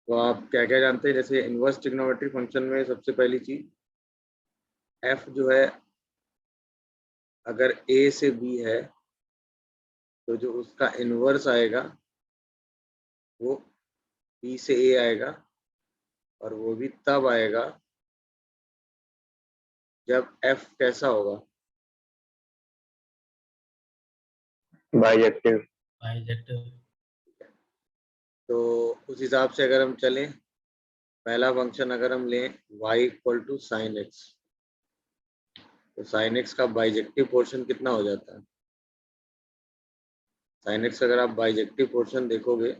तो आप क्या क्या जानते हैं? जैसे इनवर्स ट्रिग्नोमेट्रिक फंक्शन में सबसे पहली चीज एफ जो है, अगर ए से बी है तो जो उसका इनवर्स आएगा वो बी से ए आएगा, और वो भी तब आएगा जब एफ कैसा होगा? बाइजेक्टिव। बाइजेक्टिव। तो उस हिसाब से अगर हम चलें, पहला फंक्शन अगर हम लें y equal to sine x, तो साइन एक्स का बाइजेक्टिव पोर्शन कितना हो जाता है? साइन एक्स अगर आप बाइजेक्टिव पोर्शन देखोगे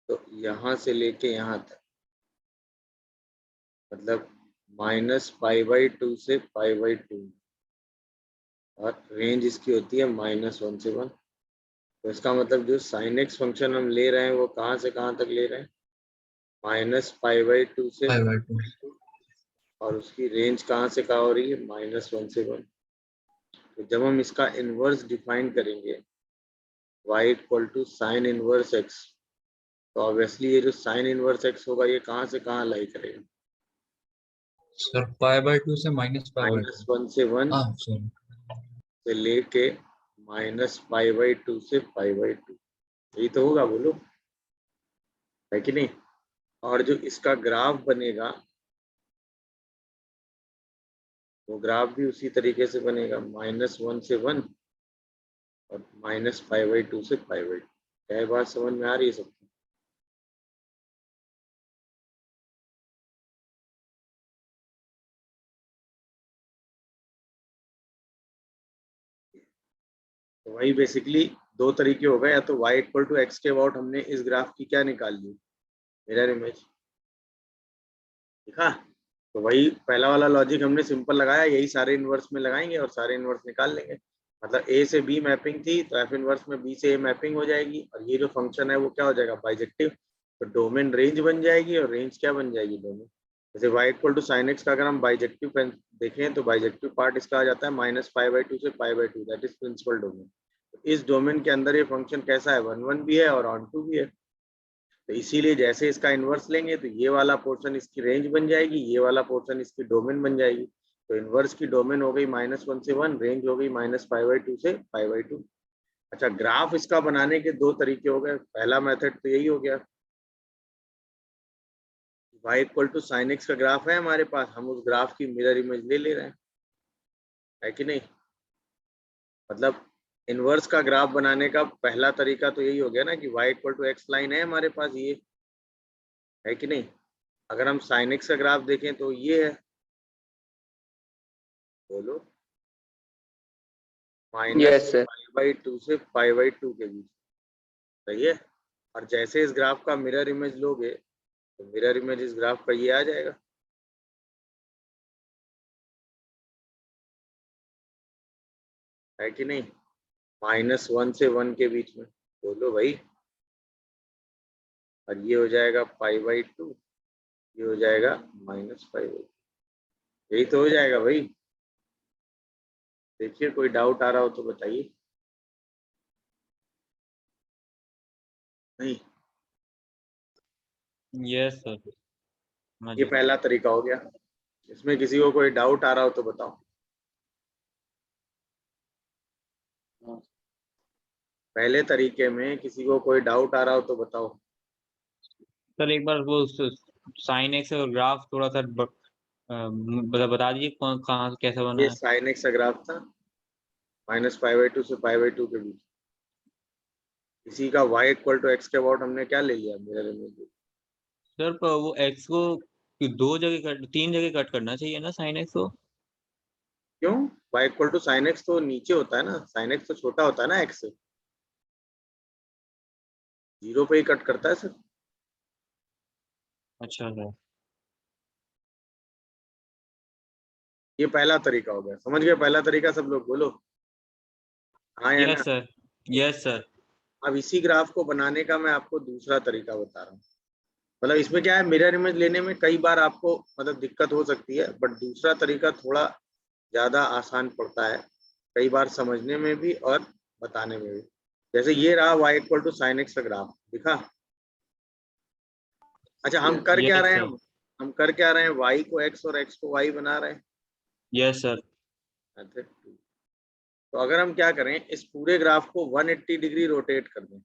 तो यहाँ से लेके यहाँ तक, मतलब -π/2 से π/2, और रेंज इसकी होती है -1 से 1। तो इसका मतलब जो साइन एक्स फंक्शन हम ले रहे हैं वो कहाँ से कहाँ तक ले रहे हैं? -π/2 से, 5/2। और उसकी रेंज कहाँ से कहाँ हो रही है? -1 से 1। तो जब हम इसका इनवर्स डिफाइन करेंगे y equal to sine inverse x, तो ऑब्वियसली ये जो साइन इनवर्स एक्स होगा ये कहाँ से कहाँ लाई करेगा? सर π/2 से -π/2। -1 से 1 हाँ सॉरी। से लेके -π/2 से π/2, यही तो होगा, बोलो, है कि नहीं? और जो इसका ग्राफ बनेगा वो ग्राफ भी उसी तरीके से बनेगा, -1 से 1 और -π/2 से π/2। क्या ये बात समझ में आ रही है सबको? तो वही बेसिकली दो तरीके हो गए, या तो y इक्वल टू एक्स के अबाउट हमने इस ग्राफ की क्या निकाल ली? Mirror image. दिखा? तो वही पहला वाला लॉजिक हमने सिंपल लगाया, यही सारे इनवर्स में लगाएंगे और सारे इनवर्स निकाल लेंगे। मतलब ए से बी मैपिंग थी तो एफ इनवर्स में बी से ए मैपिंग हो जाएगी, और ये जो फंक्शन है वो क्या हो जाएगा? बाइजेक्टिव। तो डोमेन रेंज बन जाएगी, और रेंज क्या बन जाएगी? डोमेन। जैसे y equal to sine x का अगर हम बाइजेक्टिव देखें तो बाइजेक्टिव पार्ट इसका आ जाता है -π/2 से π/2, दैट इज प्रिंसिपल डोमेन। इस डोमेन के अंदर ये फंक्शन कैसा है? 1 भी है और ऑन 2 भी है। तो इसीलिए जैसे इसका इन्वर्स लेंगे तो ये वाला पोर्शन इसकी रेंज बन जाएगी, ये वाला पोर्शन इसकी डोमेन बन जाएगी। तो इन्वर्स की डोमेन हो गई -1 से 1, रेंज हो गई -π/2 से π/2। अच्छा, ग्राफ इसका बनाने के दो तरीके हो गए। पहला मेथड तो यही हो गया, y equal to sine x का ग्राफ है हमारे पास, हम उस ग्राफ की मिरर इमेज ले रहे हैं, है कि नहीं? मतलब इनवर्स का ग्राफ बनाने का पहला तरीका तो यही हो गया ना कि y equal to x line है हमारे पास, ये है कि नहीं? अगर हम साइन एक्स का ग्राफ देखें तो ये है, बोलो, यस सर। -π/2 से π/2 के बीच, सही है? और जैसे इस ग्राफ का मिरर इमेज लोगे तो मिरर इमेज इस ग्राफ का ये आ जाएगा, है कि नहीं? -1 से 1 के बीच में, बोलो भाई। और ये हो जाएगा π/2, ये हो जाएगा -π/2, यही तो हो जाएगा भाई। देखिए, कोई डाउट आ रहा हो तो बताइए। नहीं, यस सर। ये पहला तरीका हो गया। इसमें किसी को कोई डाउट आ रहा हो तो बताओ। पहले तरीके में किसी को कोई डाउट आ रहा हो तो बताओ। सर एक बार वो साइन एक्स और ग्राफ थोड़ा सा बता दीजिए कहाँ कैसा बना ये है। साइन एक्स का ग्राफ था, -π/2 से π/2 के बीच। इसी का y इक्वल टू एक्स के अबाउट हमने क्या ले लिया? Mirror image. सर पर वो एक्स को तीन जगह कट करना चाहिए ना साइन एक्स को? क्यों? y equal to sine x तो नीचे होता है ना, साइन एक्स तो छोटा होता है ना x से, 0 पे ही कट करता है सर। अच्छा सर। ये पहला तरीका हो गया, समझ गए? पहला तरीका सब लोग बोलो हाँ या यस ना? सर। Yes sir. अब इसी ग्राफ को बनाने का मैं आपको दूसरा तरीका बता रहा हूँ। मतलब इसमें क्या है, मिरर इमेज लेने में कई बार आपको मतलब दिक्कत हो सकती है, बट दूसरा तरीका थोड़ा ज्यादा आसान पड़ता है, कई बार समझने में भी और बताने में भी। जैसे ये रहा y equal to sine x का ग्राफ, दिखा? अच्छा हम कर क्या Yes, रहे हैं, sir. हम कर क्या रहे हैं, y को x और x को y बना रहे हैं। Yes, sir. मेथड 2। तो अगर हम क्या करें, इस पूरे ग्राफ को 180 डिग्री रोटेट कर दें,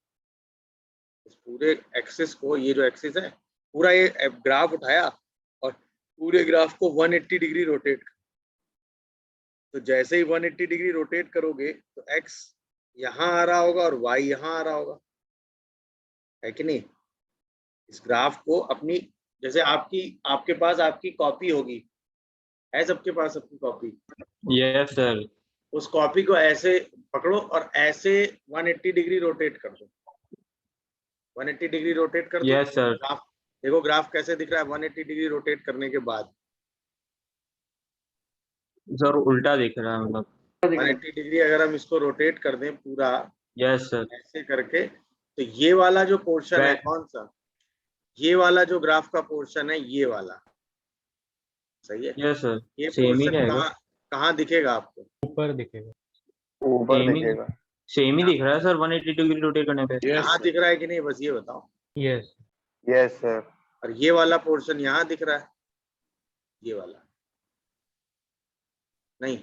इस पूरे एक्सिस को, ये जो एक्सिस है पूरा, ये ग्राफ उठाया और पूरे ग्राफ को 180 डिग्री रोटेट कर। तो जैसे ही 180 डिग्री रोटेट करोगे तो x यहाँ आ रहा होगा और y यहाँ आ रहा होगा, है कि नहीं। इस ग्राफ को अपनी, जैसे आपके पास आपकी कॉपी होगी, है सबके पास अपनी कॉपी, Yes, sir. उस कॉपी को ऐसे पकड़ो और ऐसे 180 डिग्री रोटेट कर दो। 180 डिग्री रोटेट कर दो। Yes, sir. ग्राफ देखो, ग्राफ कैसे दिख रहा है 180 डिग्री रोटेट करने के बाद। सर उल्टा दिख रहा है मतलब। 180 डिग्री अगर हम इसको रोटेट कर दें पूरा Yes, sir. ऐसे करके, तो ये वाला जो पोर्शन है, Back. कौन सा, ये वाला जो ग्राफ का पोर्शन है, ये वाला सही है। Yes, sir. ये सेम ही पोर्शन रहेगा। कहाँ कहाँ दिखेगा आपको, ऊपर दिखेगा। ऊपर सेम ही दिखेगा। सेम ही दिख रहा है सर 180 डिग्री रोटेट करने पे। यहाँ दिख रहा है कि नहीं, बस ये बताओ। Yes yes sir. और ये वाला पोर्शन यहाँ दिख रहा है, ये वाला नहीं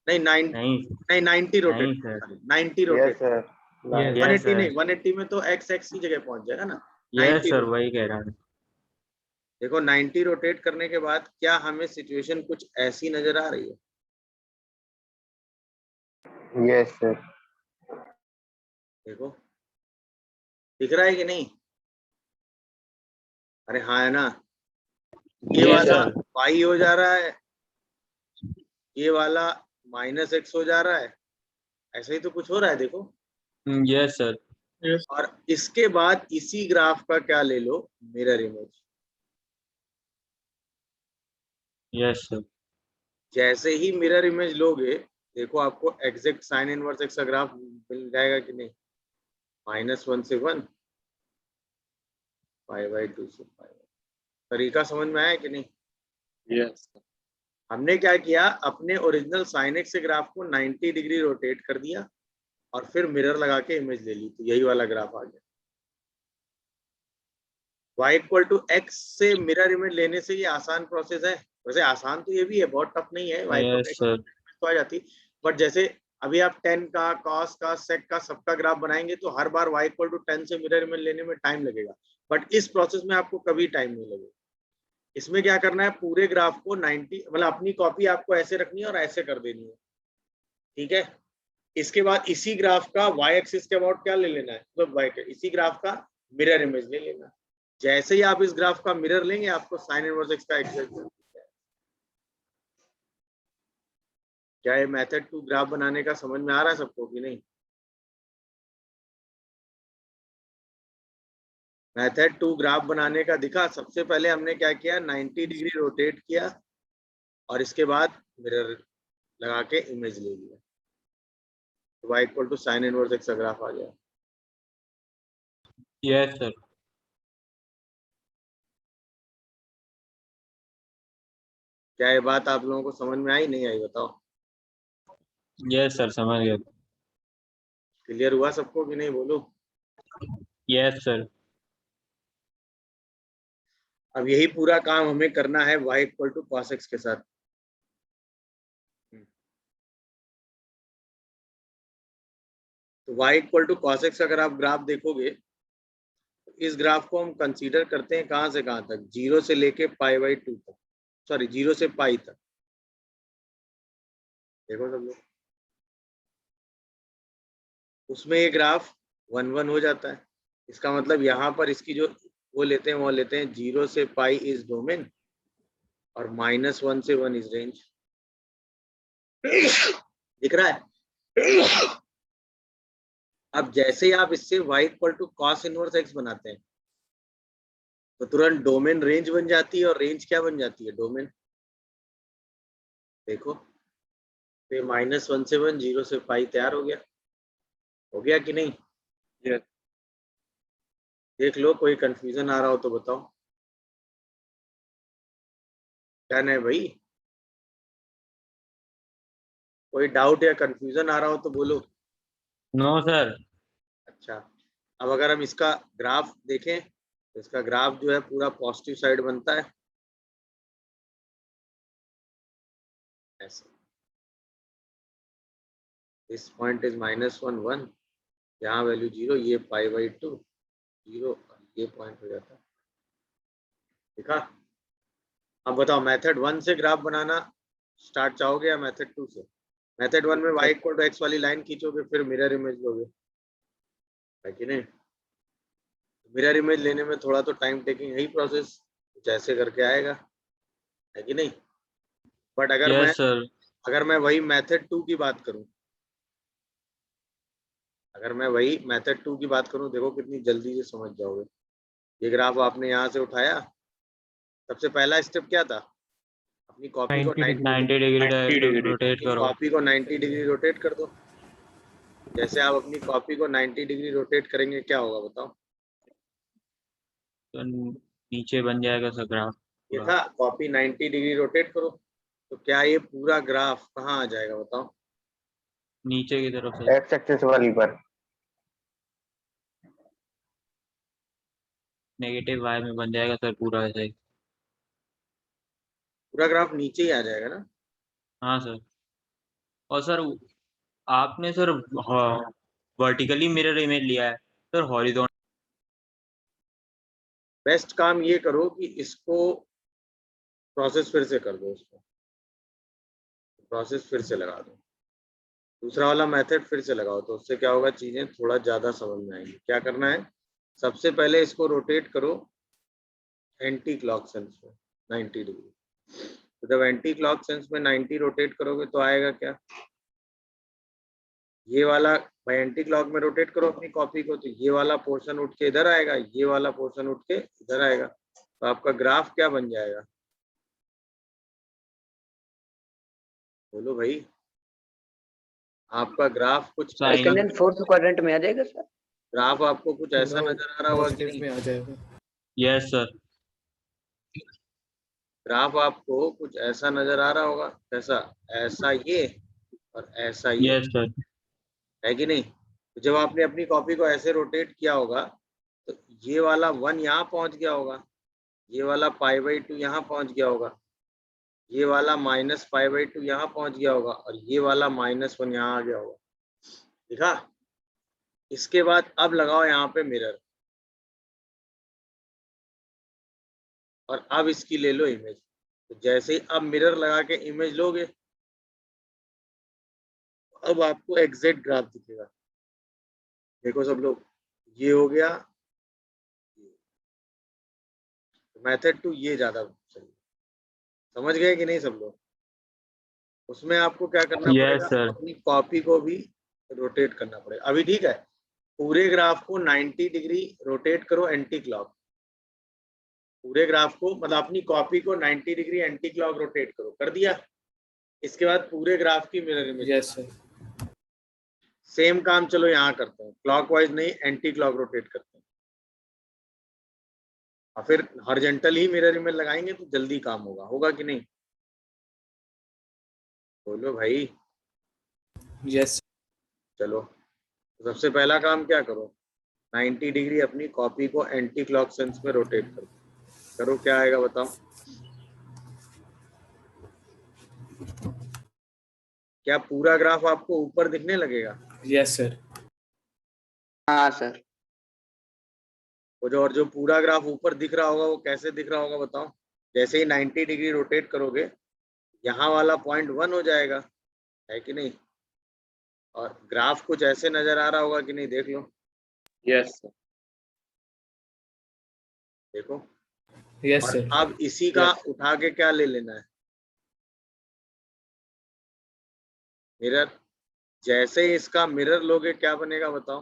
नहीं, नहीं 90 रोटेट, नहीं sir. 90 yes rotate, sir. Yes. 180 नहीं, 180 में तो x की जगह पहुंच जाएगा ना। यस 90 सर वही कह रहा है। देखो 90 रोटेट करने के बाद क्या हमें सिचुएशन कुछ ऐसी नजर आ रही है, यस सर। देखो दिख रहा है कि नहीं, अरे हाँ है ना, ये Yes, वाला sir. y हो जा रहा है, ये वाला -x हो जा रहा है, ऐसा ही तो कुछ हो रहा है देखो। Yes sir. और इसके बाद इसी ग्राफ का क्या ले लो, मिरर इमेज। Yes sir. जैसे ही मिरर इमेज लोगे, देखो आपको एग्जैक्ट साइन इनवर्स एक्स का ग्राफ मिल जाएगा कि नहीं, -1 से 1, π/2 से π। तरीका समझ में आया कि नहीं। यस। हमने क्या किया, अपने ओरिजिनल साइन एक्स के ग्राफ को 90 डिग्री रोटेट कर दिया और फिर मिरर लगा के इमेज ले ली, तो यही वाला ग्राफ आ गया। y=x से मिरर इमेज लेने से ये आसान प्रोसेस है, वैसे आसान तो ये भी है, बहुत टफ नहीं है। Yes sir. तो आ जाती, बट जैसे अभी आप tan का, cos का, sec का सबका ग्राफ बनाएंगे तो हर बार y=10 से मिरर इमेज लेने में टाइम लगेगा, बट इस प्रोसेस में आपको कभी टाइम नहीं लगेगा। इसमें क्या करना है, पूरे ग्राफ को 90, मतलब अपनी कॉपी आपको ऐसे रखनी है और ऐसे कर देनी है, ठीक है। इसके बाद इसी ग्राफ का y एक्सिस के अबाउट क्या ले लेना है, तो इसी ग्राफ का मिरर इमेज ले लेना। जैसे ही आप इस ग्राफ का मिरर लेंगे, आपको साइन इनवर्स एक्स का एग्जैक्ट। क्या ये मेथड 2 ग्राफ बनाने का समझ में आ रहा है सबको कि नहीं। मेथड 2 ग्राफ बनाने का दिखा, सबसे पहले हमने क्या किया, 90 डिग्री रोटेट किया और इसके बाद मिरर लगा के इमेज ले लिया, तो y sin इनवर्स एक्स का ग्राफ आ गया। Yes sir. क्या ये बात आप लोगों को समझ में आई, नहीं आई, बताओ। यस सर समझ गया। क्लियर हुआ सबको कि नहीं, बोलो। Yes sir. अब यही पूरा काम हमें करना है y cos x के साथ। तो y cos x अगर आप ग्राफ देखोगे, तो इस ग्राफ को हम कंसीडर करते हैं कहां से कहां तक, 0 से लेके π/2 तक, सॉरी 0 से पाई तक। देखो सब लोग, उसमें ये ग्राफ 1 हो जाता है, इसका मतलब यहाँ पर इसकी जो वो लेते हैं, वो लेते हैं 0 से पाई इज डोमेन और -1 से 1 इज रेंज। दिख रहा है। अब जैसे ही आप इससे y cos इनवर्स x बनाते हैं, तो तुरंत डोमेन रेंज बन जाती है और रेंज क्या बन जाती है, डोमेन। देखो तो -1 से 1, 0 से पाई तैयार हो गया कि नहीं। यस। देख लो, कोई कंफ्यूजन आ रहा हो तो बताओ। क्या नहीं भाई, कोई डाउट या कंफ्यूजन आ रहा हो तो बोलो। No sir. अच्छा, अब अगर हम इसका ग्राफ देखें, इसका ग्राफ जो है पूरा पॉजिटिव साइड बनता है ऐसे, दिस पॉइंट इज -1 1, यहाँ वैल्यू 0, ये π/2 0, ये पॉइंट हो जाता है। देखा? अब बताओ मेथड 1 से ग्राफ बनाना स्टार्ट चाहोगे या मेथड 2 से? मेथड 1 में y=x वाली लाइन खींचोगे, फिर मिरर इमेज लोगे, है कि नहीं? मिरर इमेज लेने में थोड़ा तो टाइम टेकिंग है ही प्रोसेस, कुछ ऐसे करके आएगा, है कि नहीं? But yes sir. अगर मैं वही मेथड 2 की बात करूं, अगर मैं वही मेथड 2 की बात करूं, देखो कितनी जल्दी से समझ जाओगे। ये ग्राफ आपने यहाँ से उठाया, सबसे पहला स्टेप क्या था? अपनी कॉपी को 90 डिग्री रोटेट करो। कॉपी को 90 डिग्री रोटेट कर दो। जैसे आप अपनी कॉपी को 90 डिग्री रोटेट करेंगे क्या होगा बताओ? तो नीचे बन जाएगा सर ग्राफ। ये था, कॉपी 90 डिग्री रोटेट करो, तो क्या ये पूरा ग्राफ कहाँ आ जाएगा बताओ? नीचे की तरफ सर। एक्स एक्सिस वाली पर। नेगेटिव y में बन जाएगा सर पूरा ऐसे ही। पूरा ग्राफ नीचे ही आ जाएगा ना? हाँ सर। और सर आपने सर वर्टिकली मिरर इमेज लिया है सर, हॉरिजॉन्टल। बेस्ट काम ये करो कि इसको प्रोसेस फिर से कर दो, इसको प्रोसेस फिर से लगा दो, दूसरा वाला मेथड फिर से लगाओ, तो उससे क्या होगा, चीजें थोड़ा ज्यादा समझ में आएंगी। क्या करना है, सबसे पहले इसको रोटेट करो एंटी क्लॉक सेंस में 90 डिग्री। तो जब एंटी क्लॉक सेंस में 90 रोटेट करोगे तो आएगा क्या, ये वाला, भाई एंटी क्लॉक में रोटेट करो अपनी कॉपी को, तो ये वाला पोर्शन उठ के इधर आएगा, ये वाला पोर्शन उठ के इधर आएगा, तो आपका ग्राफ क्या बन जाएगा, बोलो भाई? आपका ग्राफ कुछ फोर्थ क्वाड्रेंट में आ जाएगा सर। ग्राफ आपको कुछ ऐसा नजर आ रहा होगा कि नहीं? में आ जाएगा। Yes sir. ग्राफ आपको कुछ ऐसा नजर आ रहा होगा, कैसा? ऐसा ये और ऐसा ये, यस सर। है कि नहीं? तो जब आपने अपनी कॉपी को ऐसे रोटेट किया होगा तो ये वाला 1 यहाँ पहुंच गया होगा, ये वाला π/2 यहाँ पहुंच गया होगा, ये वाला -π/2 यहाँ पहुंच गया होगा, और ये वाला -1 यहाँ आ गया होगा। देखा? इसके बाद अब लगाओ यहाँ पे मिरर, और अब इसकी ले लो इमेज। तो जैसे ही अब मिरर लगा के इमेज लोगे, अब आपको एग्जैक्ट ग्राफ दिखेगा। देखो सब लोग, ये हो गया, मेथड 2 ये ज्यादा सही, समझ गए कि नहीं सब लोग? उसमें आपको क्या करना पड़ेगा, सर। अपनी कॉपी को भी रोटेट करना पड़ेगा। अभी ठीक है, पूरे ग्राफ को 90 डिग्री रोटेट करो एंटी क्लॉक, पूरे ग्राफ को मतलब अपनी कॉपी को 90 डिग्री एंटी क्लॉक रोटेट करो, कर दिया? इसके बाद पूरे ग्राफ की mirror image. Yes sir. Same काम चलो यहाँ करते हैं, क्लॉकवाइज नहीं, एंटी क्लॉक रोटेट करते हैं, और फिर हॉरिजॉन्टल ही मिरर इमेज लगाएंगे तो जल्दी काम होगा, होगा कि नहीं? बोलो भाई। यस। चलो, तो सबसे पहला काम क्या करो, 90 डिग्री अपनी कॉपी को एंटी क्लॉक सेंस में रोटेट करो, करो क्या आएगा बताओ? क्या पूरा ग्राफ आपको ऊपर दिखने लगेगा? Yes sir. हाँ सर। और जो पूरा ग्राफ ऊपर दिख रहा होगा वो कैसे दिख रहा होगा बताओ? जैसे ही 90 डिग्री रोटेट करोगे, यहाँ वाला पॉइंट 1 हो जाएगा, है कि नहीं? और ग्राफ कुछ ऐसे नजर आ रहा होगा कि नहीं, देख लो। Yes sir. देखो। यस और सर। अब इसी का उठा के क्या ले लेना है, मिरर। जैसे ही इसका मिरर लोगे क्या बनेगा बताओ?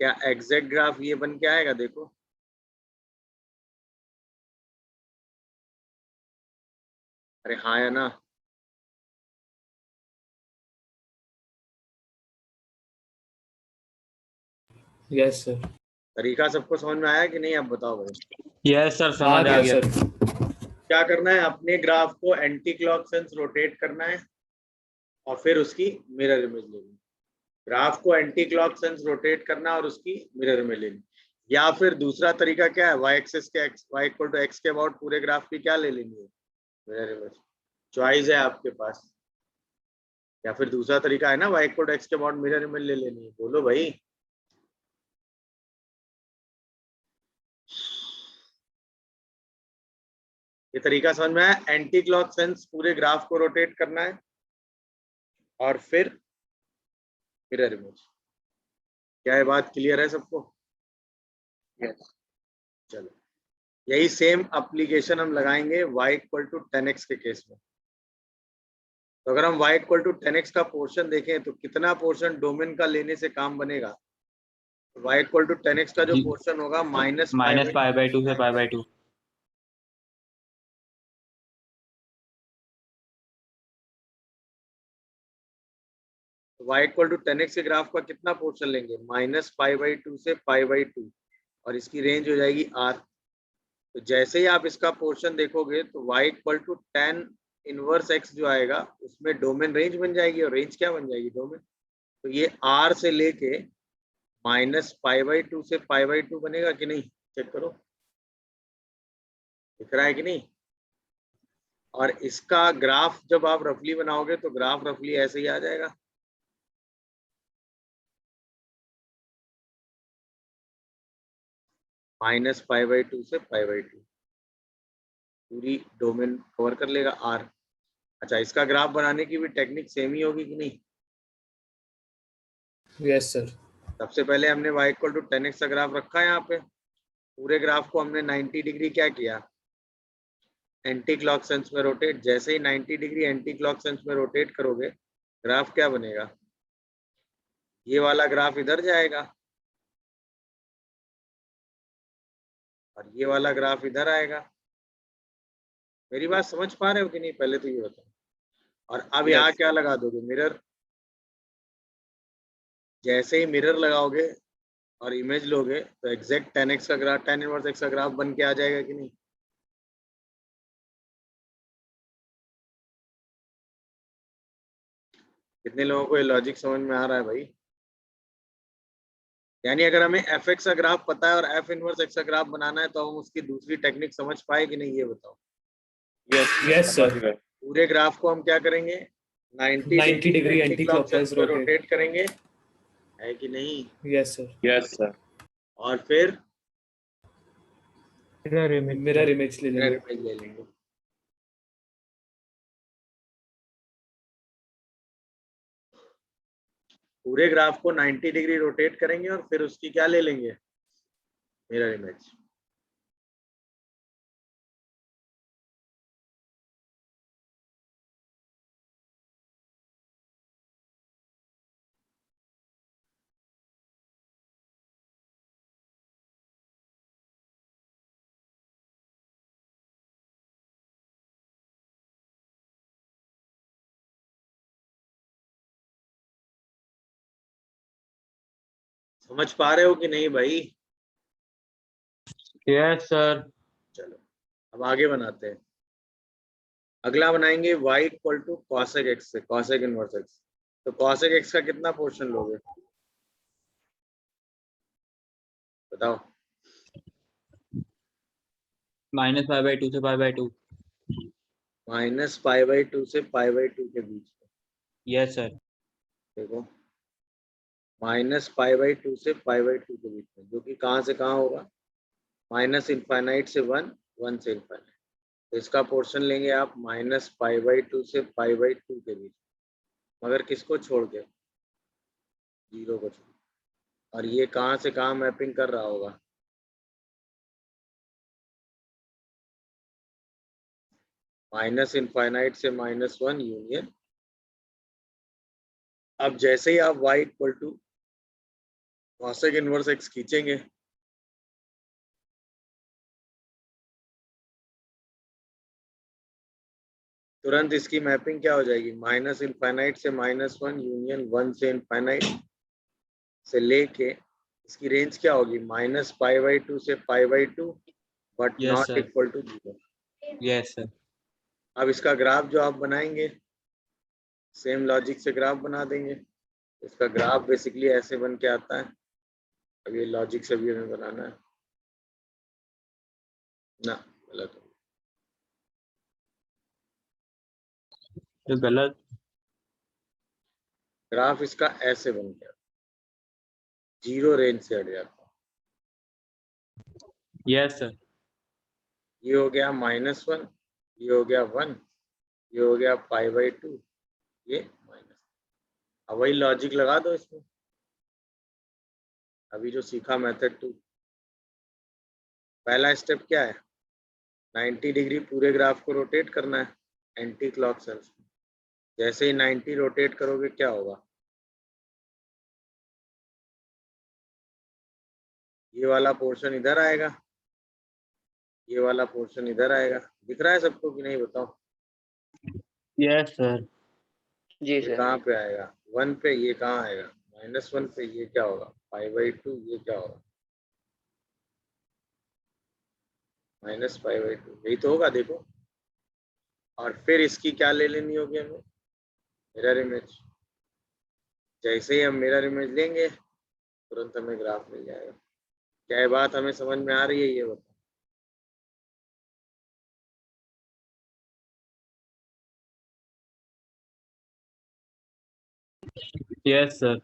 क्या एग्जैक्ट ग्राफ ये बन के आएगा? देखो, अरे हाँ या ना? Yes sir. तरीका सबको समझ में आया कि नहीं, आप बताओ भाई। यस सर, समझ आ गया। क्या करना है, अपने ग्राफ को एंटी क्लॉक सेंस रोटेट करना है और फिर उसकी मिरर इमेज लेनी। ग्राफ को एंटी क्लॉक सेंस रोटेट करना और उसकी मिरर में लेनी, या फिर दूसरा तरीका क्या है, वाई एक्सिस के वाई इक्वल टू एक्स के अबाउट पूरे ग्राफ की क्या ले लेनी है, मिरर इमेज। चॉइस है आपके पास, या फिर दूसरा तरीका है ना वाई इक्वल टू एक्स के अबाउट मिरर इमेज ले लेनी है। बोलो भाई, ये तरीका समझ में आया? एंटी क्लॉक सेंस पूरे ग्राफ को रोटेट करना है और फिर मिरर इमेज। क्या ये बात क्लियर है सबको? यस। चलो, यही सेम एप्लीकेशन हम लगाएंगे y इक्वल टू 10x के केस में। तो अगर हम y इक्वल टू 10x का पोर्शन देखें तो कितना पोर्शन डोमेन का लेने से काम बनेगा? y इक्वल टू 10x का जो जी। पोर्शन होगा माइनस -π/2 से π/2। y इक्वल टू 10x के ग्राफ का कितना पोर्शन लेंगे? -π/2 से π/2 और इसकी रेंज हो जाएगी r। तो जैसे ही आप इसका पोर्शन देखोगे तो y equal to 10 inverse x जो आएगा उसमें डोमेन रेंज बन जाएगी, और रेंज क्या बन जाएगी? डोमेन। तो ये r से लेके -π/2 से π/2 बनेगा कि नहीं? चेक करो, दिख रहा है कि नहीं? और इसका ग्राफ जब आप रफली बनाओगे तो ग्राफ रफली ऐसे ही आ जाएगा। -π/2 से π/2 पूरी डोमेन कवर कर लेगा r। अच्छा, इसका ग्राफ बनाने की भी टेक्निक सेम ही होगी कि नहीं? Yes sir. सबसे पहले हमने y इक्वल टू 10x का ग्राफ रखा है, यहाँ पे पूरे ग्राफ को हमने 90 डिग्री क्या किया? एंटी क्लॉक सेंस में रोटेट। जैसे ही 90 डिग्री एंटी क्लॉक सेंस में रोटेट करोगे ग्राफ क्या बनेगा? ये वाला ग्राफ इधर जाएगा और ये वाला ग्राफ इधर आएगा। मेरी बात समझ पा रहे हो कि नहीं? पहले तो ये बताओ। और अब यहाँ क्या लगा दोगे? मिरर। जैसे ही मिरर लगाओगे और इमेज लोगे तो एग्जैक्ट 10x का ग्राफ, 10 इनवर्स x का ग्राफ बन के आ जाएगा कि नहीं? कितने लोगों को ये लॉजिक समझ में आ रहा है भाई? यानी अगर हमें fx का ग्राफ पता है और f इनवर्स x का ग्राफ बनाना है तो हम उसकी दूसरी टेक्निक समझ पाए कि नहीं, ये बताओ। Yes sir. पूरे ग्राफ को हम क्या करेंगे? 90 डिग्री एंटी क्लॉकवाइज रोटेट करेंगे, है कि नहीं? Yes sir. Yes sir. और फिर मिरर इमेज ले मिरर लेंगे। इमेज ले लेंगे। पूरे ग्राफ को 90 डिग्री रोटेट करेंगे और फिर उसकी क्या ले लेंगे? Mirror image. समझ पा रहे हो कि नहीं भाई? Yes sir. चलो, अब आगे बनाते हैं। अगला बनाएंगे y equal to cosec x से, cosec इनवर्स x। तो cosec x का कितना पोर्शन लोगे? बताओ। -π/2 से π/2। -π/2 से π/2 के बीच में। Yes sir. देखो, -π/2 से π/2 के बीच में, जो कि कहाँ से कहाँ होगा? -∞ से 1, 1 से इनफाइनाइट। तो इसका पोर्शन लेंगे आप -π/2 से π/2 के बीच, मगर किसको छोड़ के? 0 को छोड़। और ये कहाँ से कहाँ मैपिंग कर रहा होगा? -∞ से -1 यूनियन। अब जैसे ही आप y equal to cosec inverse x खींचेंगे तुरंत इसकी मैपिंग क्या हो जाएगी? -∞ से -1 यूनियन 1 से इनफाइनाइट से लेके इसकी रेंज क्या होगी? -π/2 से π/2 but Yes, not sir. Equal to 0। Yes sir. अब इसका ग्राफ जो आप बनाएंगे सेम लॉजिक से ग्राफ बना देंगे। इसका ग्राफ बेसिकली ऐसे बन के आता है। अब ये लॉजिक से भी हमें बनाना है ना, गलत हो तो गलत। ग्राफ इसका ऐसे बन गया, जीरो रेंज से हट जाता है। Yes sir. ये हो गया -1, ये हो गया 1, ये हो गया π/2, ये माइनस। अब वही लॉजिक लगा दो इसमें, अभी जो सीखा मेथड 2। पहला स्टेप क्या है, 90 डिग्री पूरे ग्राफ को रोटेट करना है एंटी क्लॉक सेंस में। जैसे ही 90 रोटेट करोगे क्या होगा, ये वाला पोर्शन इधर आएगा, ये वाला पोर्शन इधर आएगा। दिख रहा है सबको कि नहीं बताओ? Yes sir. जी ये सर। कहाँ पे आएगा, 1 पे, ये कहाँ आएगा -1 पे, ये क्या होगा π/2, ये क्या होगा -π/2, यही तो होगा देखो। और फिर इसकी क्या ले लेनी होगी हमें, मिरर इमेज। जैसे ही हम मिरर इमेज लेंगे तुरंत हमें ग्राफ मिल जाएगा। क्या ये बात हमें समझ में आ रही है, ये बताओ? Yes sir.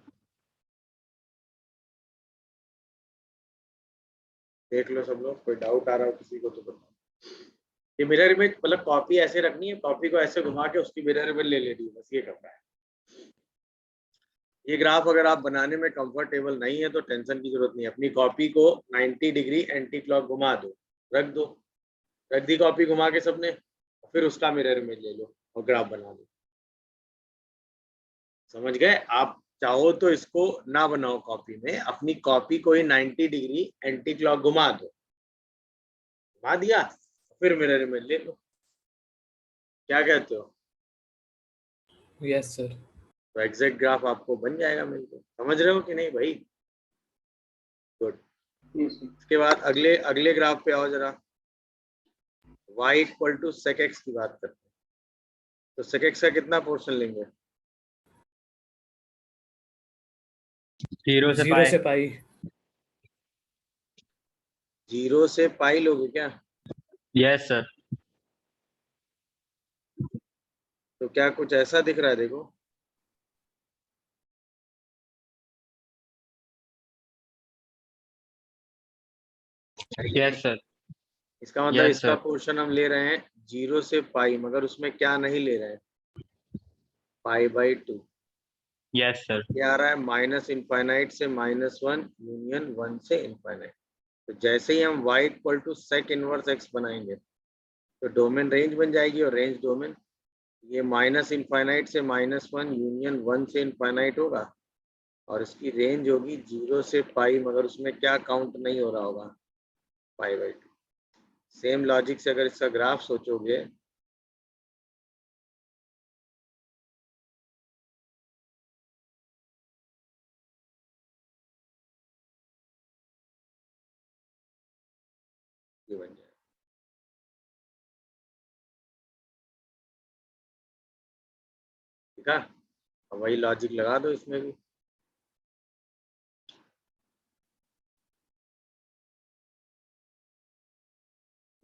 देख लो सब लोग, कोई डाउट आ रहा हो किसी को तो बताओ। ये मिरर इमेज मतलब कॉपी ऐसे रखनी है, कॉपी को ऐसे घुमा के उसकी मिरर इमेज ले लेनी है, बस ये करना है। ये ग्राफ अगर आप बनाने में कंफर्टेबल नहीं है तो टेंशन की जरूरत नहीं है। अपनी कॉपी को 90 डिग्री एंटी क्लॉक घुमा दो, रख दो, रख दी कॉपी घुमा के सबने, फिर उसका मिरर इमेज ले लो और ग्राफ बना दो। समझ गए? आप चाहो तो इसको ना बनाओ कॉपी में, अपनी कॉपी को ही 90 डिग्री एंटी क्लॉक घुमा दो, घुमा दिया फिर मिरर इमेज ले लो। क्या कहते हो? Yes sir. तो एग्जैक्ट ग्राफ आपको बन जाएगा मिलकर। समझ रहे हो कि नहीं भाई? गुड। इसके बाद अगले अगले ग्राफ पे आओ जरा। y = sec x की बात करते हैं। तो sec x का कितना पोर्शन लेंगे? 0 से 0 पाई। से पाई। 0 से पाई लोगे क्या? Yes sir. तो क्या कुछ ऐसा दिख रहा है, देखो। Yes sir. इसका मतलब यस इसका सर। पोर्शन हम ले रहे हैं 0 से पाई, मगर उसमें क्या नहीं ले रहे हैं, π/2। Yes sir. ये आ रहा है -∞ से -1 यूनियन 1 से इनफाइनाइट। तो जैसे ही हम y = sec इनवर्स x बनाएंगे तो डोमेन रेंज बन जाएगी और रेंज डोमेन। ये -∞ से -1 यूनियन 1 से इनफाइनाइट होगा और इसकी रेंज होगी 0 से पाई, मगर उसमें क्या काउंट नहीं हो रहा होगा, π/2। सेम लॉजिक से अगर इसका ग्राफ सोचोगे, ये बन जाएगा। ठीक है, अब वही लॉजिक लगा दो इसमें भी।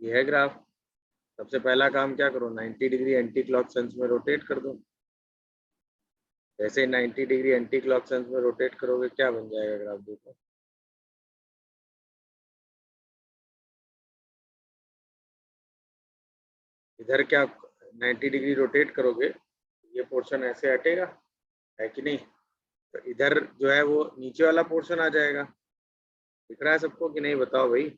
ये है ग्राफ। सबसे पहला काम क्या करो, 90 डिग्री एंटी क्लॉक सेंस में रोटेट कर दो। जैसे 90 डिग्री एंटी क्लॉक सेंस में रोटेट करोगे क्या बन जाएगा ग्राफ, देखो। इधर क्या 90 डिग्री रोटेट करोगे, ये पोर्शन ऐसे हटेगा, है कि नहीं? तो इधर जो है वो नीचे वाला पोर्शन आ जाएगा। दिख रहा है सबको कि नहीं, बताओ भाई?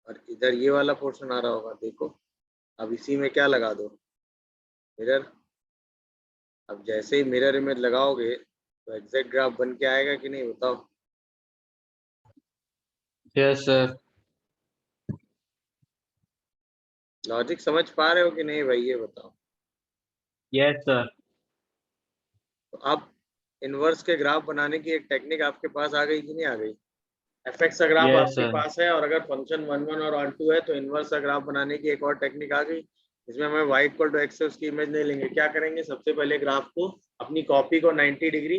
और इधर ये वाला पोर्शन आ रहा होगा, देखो। अब इसी में क्या लगा दो, मिरर। अब जैसे ही मिरर इमेज लगाओगे तो एग्जैक्ट ग्राफ बन के आएगा कि नहीं, बताओ? Yes sir. लॉजिक समझ पा रहे हो कि नहीं भाई, ये बताओ? Yes sir. तो अब इनवर्स के ग्राफ बनाने की एक टेक्निक आपके पास आ गई कि नहीं आ गई? fx का ग्राफ यस आपके सर। पास है और अगर फंक्शन 1 1 और 1 2 है तो इनवर्स का ग्राफ बनाने की एक और टेक्निक आ गई। इसमें हमें y इक्वल टू एक्स से उसकी इमेज नहीं लेंगे। क्या करेंगे, सबसे पहले ग्राफ को अपनी कॉपी को 90 डिग्री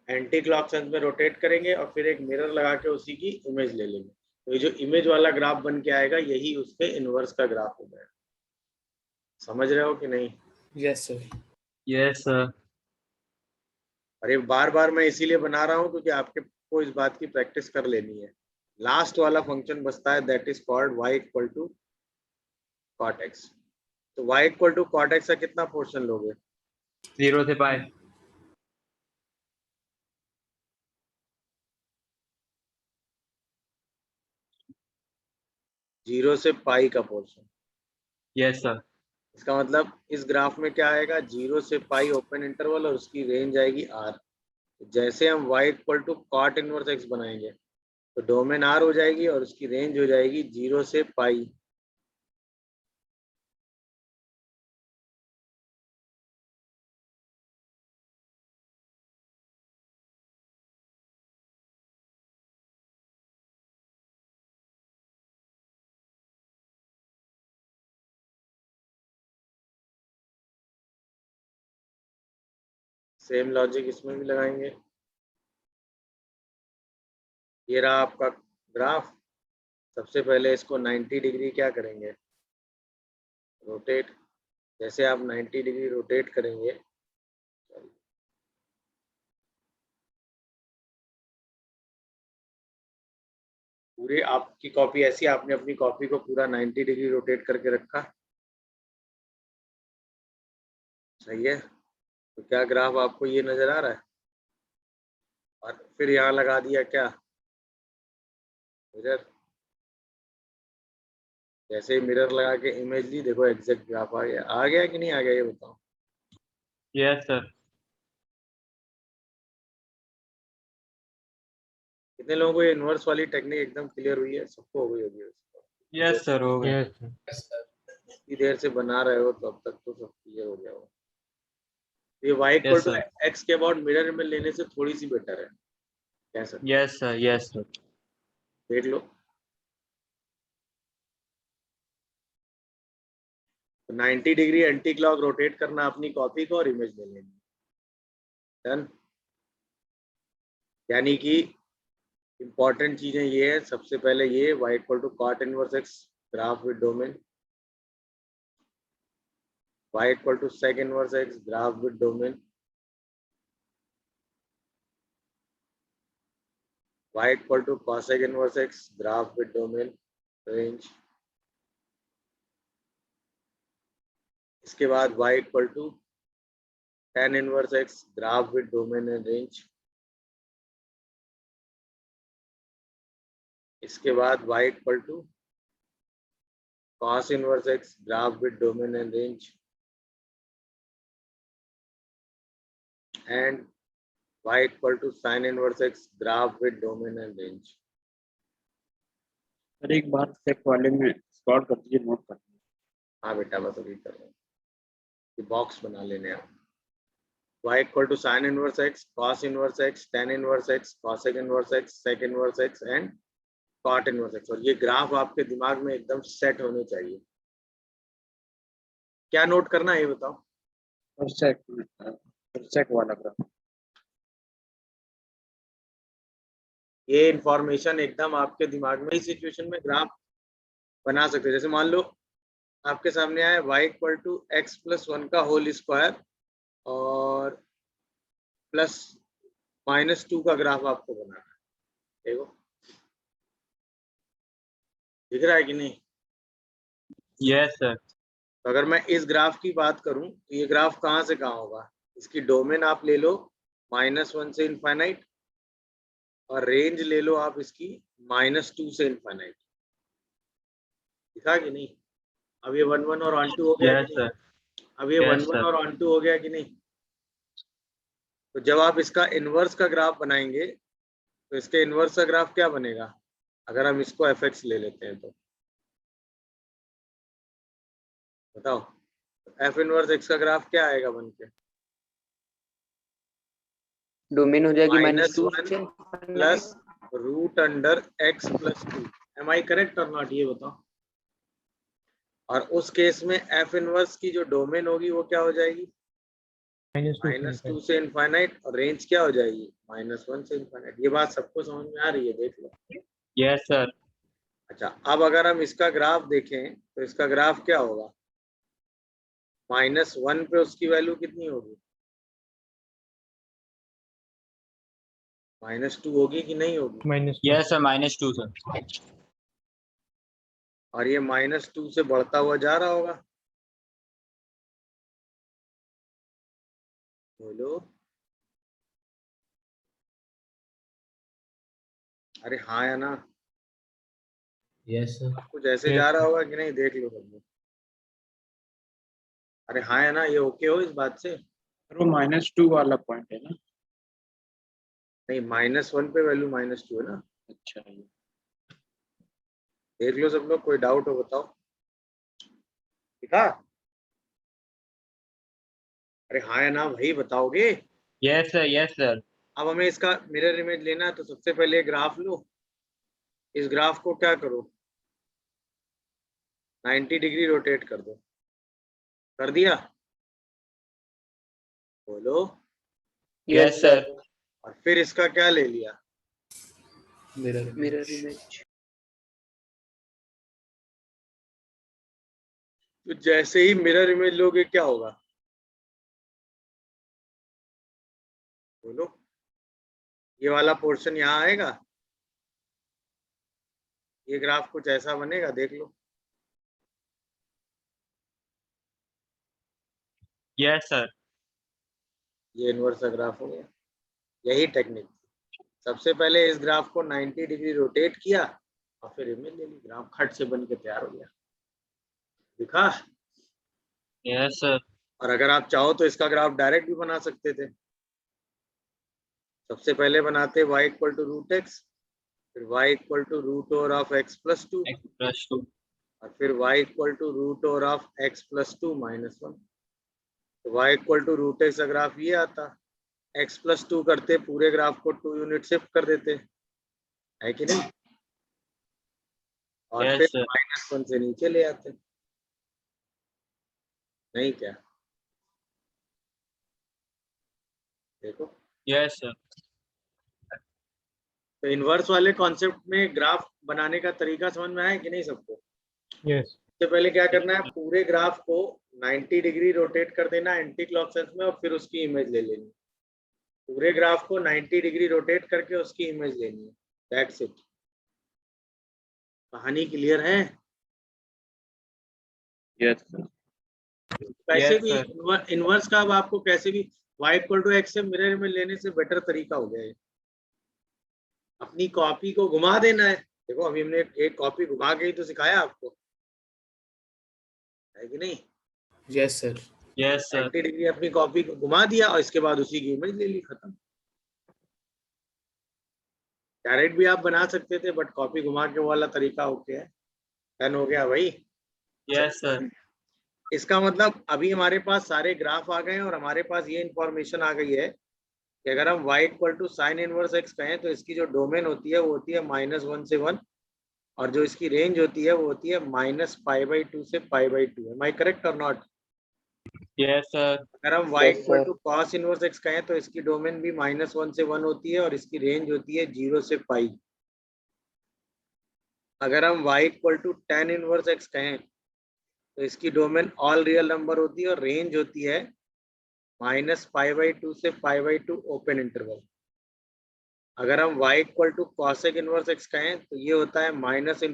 एंटी क्लॉक सेंस में रोटेट करेंगे और फिर एक मिरर लगा के उसी की इमेज ले लेंगे। तो ये जो इमेज वाला ग्राफ बन के आएगा यही उसके इनवर्स का ग्राफ हो जाएगा। समझ रहे हो कि नहीं? Yes, sir. Yes sir. और ये बार बार मैं इसीलिए बना रहा हूँ क्योंकि आपके को इस बात की प्रैक्टिस कर लेनी है। लास्ट वाला फंक्शन बचता है, that is called y equal to cot x. तो y equal to cot x का कितना पोर्शन लोगे? 0 से पाई। जीरो से पाई का पोर्शन। Yes sir. इसका मतलब इस ग्राफ में क्या आएगा, 0 से पाई ओपन इंटरवल और उसकी रेंज आएगी r। जैसे हम y equal to cot inverse x बनाएंगे तो डोमेन r हो जाएगी और उसकी रेंज हो जाएगी 0 से पाई। सेम लॉजिक इसमें भी लगाएंगे। ये रहा आपका ग्राफ। सबसे पहले इसको 90 डिग्री क्या करेंगे, रोटेट। जैसे आप 90 डिग्री रोटेट करेंगे, पूरे आपकी कॉपी ऐसी, आपने अपनी कॉपी को पूरा 90 डिग्री रोटेट करके रखा, सही है। तो क्या ग्राफ आपको ये नजर आ रहा है? और फिर यहाँ लगा दिया क्या, मिरर। जैसे ही मिरर लगा के इमेज ली, देखो एग्जैक्ट ग्राफ आ गया। आ गया कि नहीं आ गया ये बताओ? Yes sir. कितने लोगों को ये इनवर्स वाली टेक्निक एकदम क्लियर हुई है? सबको हो गई होगी। यस सर हो गया। Yes, sir. इतनी देर से बना रहे हो तो अब तक तो सब क्लियर हो गया हो। ये y equal Yes, to sir. X के अबाउट मिरर में लेने से थोड़ी सी बेटर है, कैसा? Yes sir. Yes sir. देख लो। तो 90 डिग्री एंटी क्लॉक रोटेट करना अपनी कॉपी को और इमेज ले लेनी। डन। यानी कि इंपॉर्टेंट चीजें ये है, सबसे पहले ये y equal to cot inverse x graph with domain, y equal to sec inverse x graph with domain, y equal to cosec inverse x graph with domain range. इसके बाद y equal to tan inverse x graph with domain and range. इसके बाद y equal to cos inverse x graph with domain and range and y equal to sin inverse x graph with domain and range. Sir एक बार सेक वाले में solve कर दीजिए, note कर दीजिए। हाँ बेटा, बस अभी कर रहे हैं। ये बॉक्स बना लेने आप। y equal to sin inverse x, cos inverse x, tan inverse x, cosec inverse x, sec inverse x and cot inverse x. और ये ग्राफ आपके दिमाग में एकदम सेट होने चाहिए। क्या नोट करना है ये बताओ? और सेक वाला ग्राफ। ये इंफॉर्मेशन एकदम आपके दिमाग में, इस सिचुएशन में ग्राफ बना सकते हैं। जैसे मान लो आपके सामने आया y equal to x plus 1 का होल स्क्वायर और प्लस -2 का ग्राफ आपको बनाना है। देखो दिख रहा है कि नहीं? Yes sir. तो अगर मैं इस ग्राफ की बात करूं तो ये ग्राफ कहाँ से कहाँ होगा? इसकी डोमेन आप ले लो -1 से इनफाइनाइट और रेंज ले लो आप इसकी -2 से इनफाइनाइट। दिखा कि नहीं? अब ये 1 1 और 1 2 हो गया यस कि सर। नहीं? अब ये 1 1 और 1 2 हो गया कि नहीं? तो जब आप इसका इनवर्स का ग्राफ बनाएंगे तो इसके इनवर्स का ग्राफ क्या बनेगा? अगर हम इसको fx ले लेते हैं तो बताओ, f इनवर्स x का ग्राफ क्या आएगा बन के? डोमेन हो जाएगी -1 plus root under x plus 2। Am I correct और नॉट, ये बताओ। और उस केस में एफ इनवर्स की जो डोमेन होगी वो क्या हो जाएगी, -2 से इनफाइनाइट, और रेंज क्या हो जाएगी, -1 से इनफाइनाइट। ये बात सबको समझ में आ रही है, देख लो। Yes sir. अच्छा, अब अगर हम इसका ग्राफ देखें तो इसका ग्राफ क्या होगा, -1 पे उसकी वैल्यू कितनी होगी, -2 होगी कि नहीं होगी, यस सर, -2 सर। और ये -2 से बढ़ता हुआ जा रहा होगा, बोलो। अरे हाँ या ना, यस सर। कुछ ऐसे जा रहा होगा कि नहीं, देख लो सब लोग। अरे हाँ या ना, ये ओके हो इस बात से? वो -2 वाला पॉइंट है ना? नहीं, -1 पे वैल्यू -2 है ना। अच्छा, ये देख लो सब लोग, कोई डाउट हो बताओ। ठीक है, अरे हाँ या ना भाई बताओगे। Yes sir, yes sir. अब हमें इसका मिरर इमेज लेना है, तो सबसे पहले ग्राफ लो। इस ग्राफ को क्या करो, 90 डिग्री रोटेट कर दो। कर दिया, बोलो। Yes sir. और फिर इसका क्या ले लिया, मिरर इमेज। तो जैसे ही मिरर इमेज लोगे क्या होगा, बोलो। ये वाला पोर्शन यहाँ आएगा, ये ग्राफ कुछ ऐसा बनेगा, देख लो। Yes sir. ये इनवर्स का ग्राफ हो गया। यही टेक्निक, सबसे पहले इस ग्राफ को 90 डिग्री रोटेट किया और फिर इमेज ले ली, ग्राफ खट से बन के तैयार हो गया। दिखा। Yes sir. और अगर आप चाहो तो इसका ग्राफ डायरेक्ट भी बना सकते थे। सबसे पहले बनाते y = √x, फिर y = √x+2, x+2, और फिर y = √x+2 -1। तो y = √x का ग्राफ ये आता, x+2 करते पूरे ग्राफ को 2 यूनिट शिफ्ट कर देते, है कि नहीं, और फिर यस सर। -1 से नीचे ले आते, नहीं क्या, देखो। Yes sir. तो इनवर्स वाले कॉन्सेप्ट में ग्राफ बनाने का तरीका समझ में आया कि नहीं सबको? यस। सबसे पहले क्या करना है, पूरे ग्राफ को 90 डिग्री रोटेट कर देना एंटी क्लॉक सेंस में, और फिर उसकी इमेज ले लेनी। पूरे ग्राफ को 90 डिग्री रोटेट करके उसकी इमेज लेनी है, दैट्स इट। कहानी क्लियर है? यस कैसे Yes, भी sir. इनवर्स का अब आपको कैसे भी y = x से मिरर में लेने से बेटर तरीका हो गया है। अपनी कॉपी को घुमा देना है। देखो अभी हमने एक कॉपी घुमा के ही तो सिखाया आपको, है कि नहीं? Yes sir. Yes, sir. 90 degree अपनी कॉपी को घुमा दिया और इसके बाद उसी की इमेज ले ली, खत्म। डायरेक्ट भी आप बना सकते थे, बट कॉपी घुमा के वो वाला तरीका ओके है, डन हो गया भाई। Yes, sir. इसका मतलब अभी हमारे पास सारे ग्राफ आ गए हैं और हमारे पास ये इंफॉर्मेशन आ गई है कि अगर हम y = sin इनवर्स x कहें तो इसकी जो डोमेन होती है वो होती है -1 से 1, और जो इसकी रेंज होती है वो होती है -π/2 से π/2। एम आई करेक्ट और नॉट? Yes, sir. अगर हम y Yes, sir. = cos inverse x कहें तो इसकी डोमेन भी -1 से 1 होती है और इसकी रेंज होती है 0 से π। अगर हम y = tan इनवर्स x कहें तो इसकी डोमेन ऑल रियल नंबर होती है और रेंज होती है -π/2 से π/2 ओपन इंटरवल। अगर हम y = cosec इनवर्स x कहें तो ये होता है -∞ से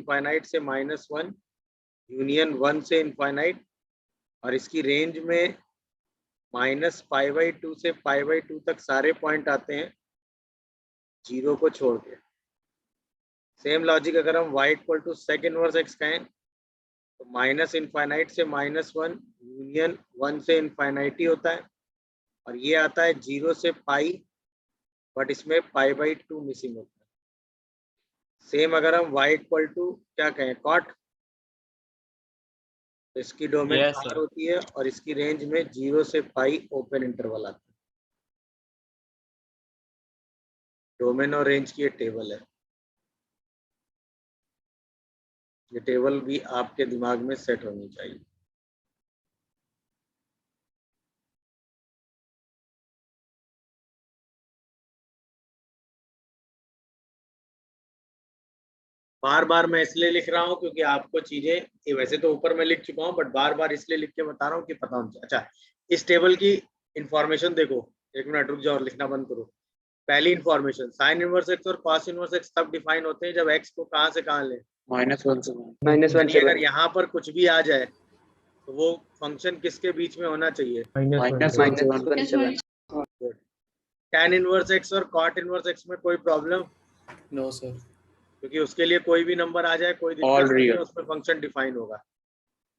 -1 यूनियन 1 से इनफाइनाइट, और इसकी रेंज में -π/2 से π/2 तक सारे पॉइंट आते हैं 0 को छोड़ के। सेम लॉजिक अगर हम y = sec इनवर्स x कहें तो -∞ से -1 यूनियन 1 से इनफाइनाइटी होता है, और ये आता है 0 से π, बट इसमें π/2 मिसिंग होता है। सेम अगर हम y = क्या कहें cot, तो इसकी डोमेन Yes, r sir. होती है और इसकी रेंज में 0 से π ओपन इंटरवल आता है। डोमेन और रेंज की ये टेबल है, ये टेबल भी आपके दिमाग में सेट होनी चाहिए। बार बार मैं इसलिए लिख रहा हूँ क्योंकि आपको चीजें, ये वैसे तो ऊपर मैं लिख चुका हूँ, बट बार बार इसलिए लिख के बता रहा हूँ कि पता होना चाहिए। अच्छा, इस टेबल की इंफॉर्मेशन देखो, एक मिनट रुक जाओ और लिखना बंद करो। पहली इंफॉर्मेशन, साइन इनवर्स एक्स और कॉस इनवर्स एक्स तब डिफाइन होते हैं जब एक्स को कहाँ से कहाँ ले, -1 से -1 से अगर यहाँ पर कुछ भी आ जाए तो वो फंक्शन किसके बीच में होना चाहिए, -1 से 1। tan इनवर्स एक्स और cot इनवर्स एक्स में कोई प्रॉब्लम, नो सर। क्योंकि उसके लिए कोई भी नंबर आ जाए कोई All दिक्कत नहीं है, real. उसमें फंक्शन डिफाइन होगा।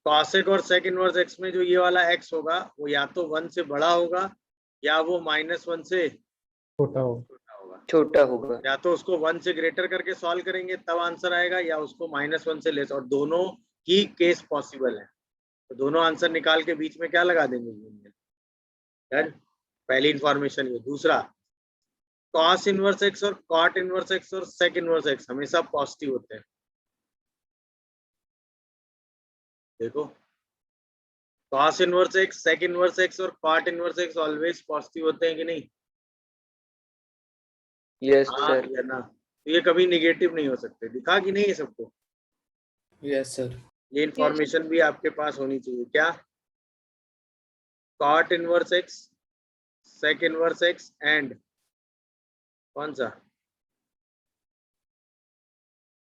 cosec और sec इनवर्स एक्स में जो ये वाला x होगा वो या तो 1 से बड़ा होगा या वो -1 से छोटा हो। होगा। छोटा होगा। या तो उसको 1 से ग्रेटर करके सॉल्व करेंगे तब आंसर आएगा, या उसको -1 से लेस, और दोनों ही केस पॉसिबल है। तो दोनों आंसर निकाल के बीच में क्या लगा देंगे, यूनियन। पहली इंफॉर्मेशन ये। दूसरा, cos इनवर्स एक्स और cot इनवर्स एक्स और sec इनवर्स एक्स हमेशा पॉजिटिव होते हैं। देखो, cos inverse x, sec inverse x और cot inverse x always positive होते हैं कि नहीं? यस हाँ सर। या ना? तो ये कभी निगेटिव नहीं हो सकते। दिखा कि नहीं है सबको? Yes sir. ये इंफॉर्मेशन भी आपके पास होनी चाहिए। क्या? cot inverse x, sec inverse x and कौन सा,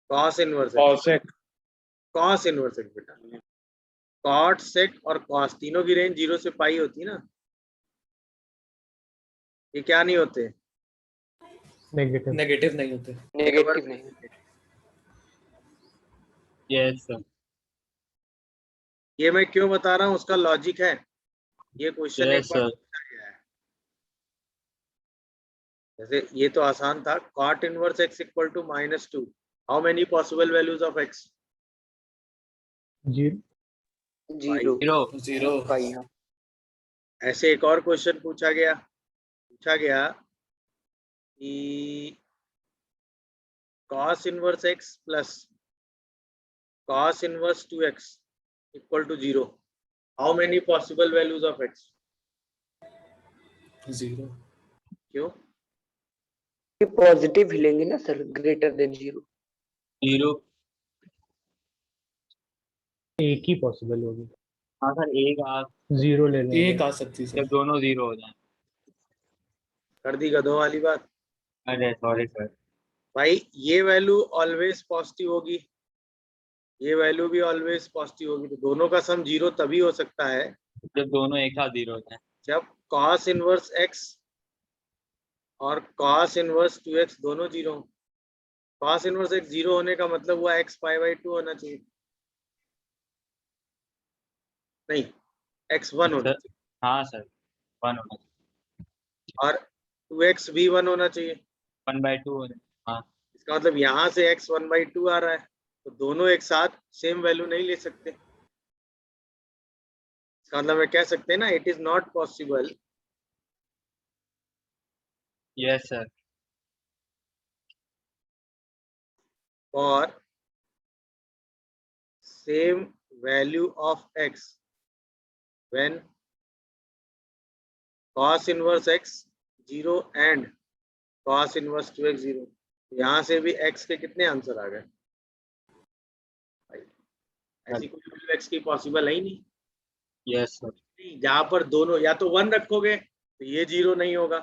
cos inverse x. cosec cos inverse x बेटा, cot, sec और cos तीनों की रेंज 0 से पाई होती है ना। ये क्या नहीं होते, नेगेटिव नहीं होते। नेगेटिव नहीं। Yes sir. ये मैं क्यों बता रहा हूँ, उसका लॉजिक है। ये क्वेश्चन एक यस बार सर। पूछा गया है। जैसे ये तो आसान था, cot inverse x equal to -2, how many possible values of x? 0 0 0 5। ऐसे एक और क्वेश्चन पूछा गया कि cos inverse x plus cos inverse 2x equal to 0, how many possible values of x? 0 क्यों? ये पॉजिटिव ही लेंगे ना सर, ग्रेटर देन 0। 0। एक ही पॉसिबल होगी। हाँ सर, एक आ 0 ले लेंगे। एक आ सकती है जब सर। दोनों 0 हो जाए। कर दी गधों वाली बात। अरे सॉरी सर। भाई ये वैल्यू ऑलवेज पॉजिटिव होगी, ये वैल्यू भी ऑलवेज पॉजिटिव होगी, तो दोनों का सम 0 तभी हो सकता है जब दोनों एक साथ 0 हो जाए। जब cos इनवर्स x और cos इनवर्स 2x दोनों 0 हो। cos इनवर्स x 0 होने का मतलब हुआ x π/2 होना चाहिए, नहीं x 1 होना चाहिए, हाँ सर, 1 होना चाहिए और 2x भी 1 होना चाहिए। 1/2 हो जाए। हाँ इसका मतलब यहाँ से x 1/2 आ रहा है, तो दोनों एक साथ सेम वैल्यू नहीं ले सकते। इसका मतलब मैं कह सकते हैं ना, it is not possible yes sir. for same value of x when cos inverse x 0 and cos inverse 2x 0। यहाँ से भी x के कितने आंसर आ गए? ऐसी कोई वैल्यू x की पॉसिबल है ही नहीं। Yes sir. जहां पर दोनों या तो 1 रखोगे तो ये 0 नहीं होगा,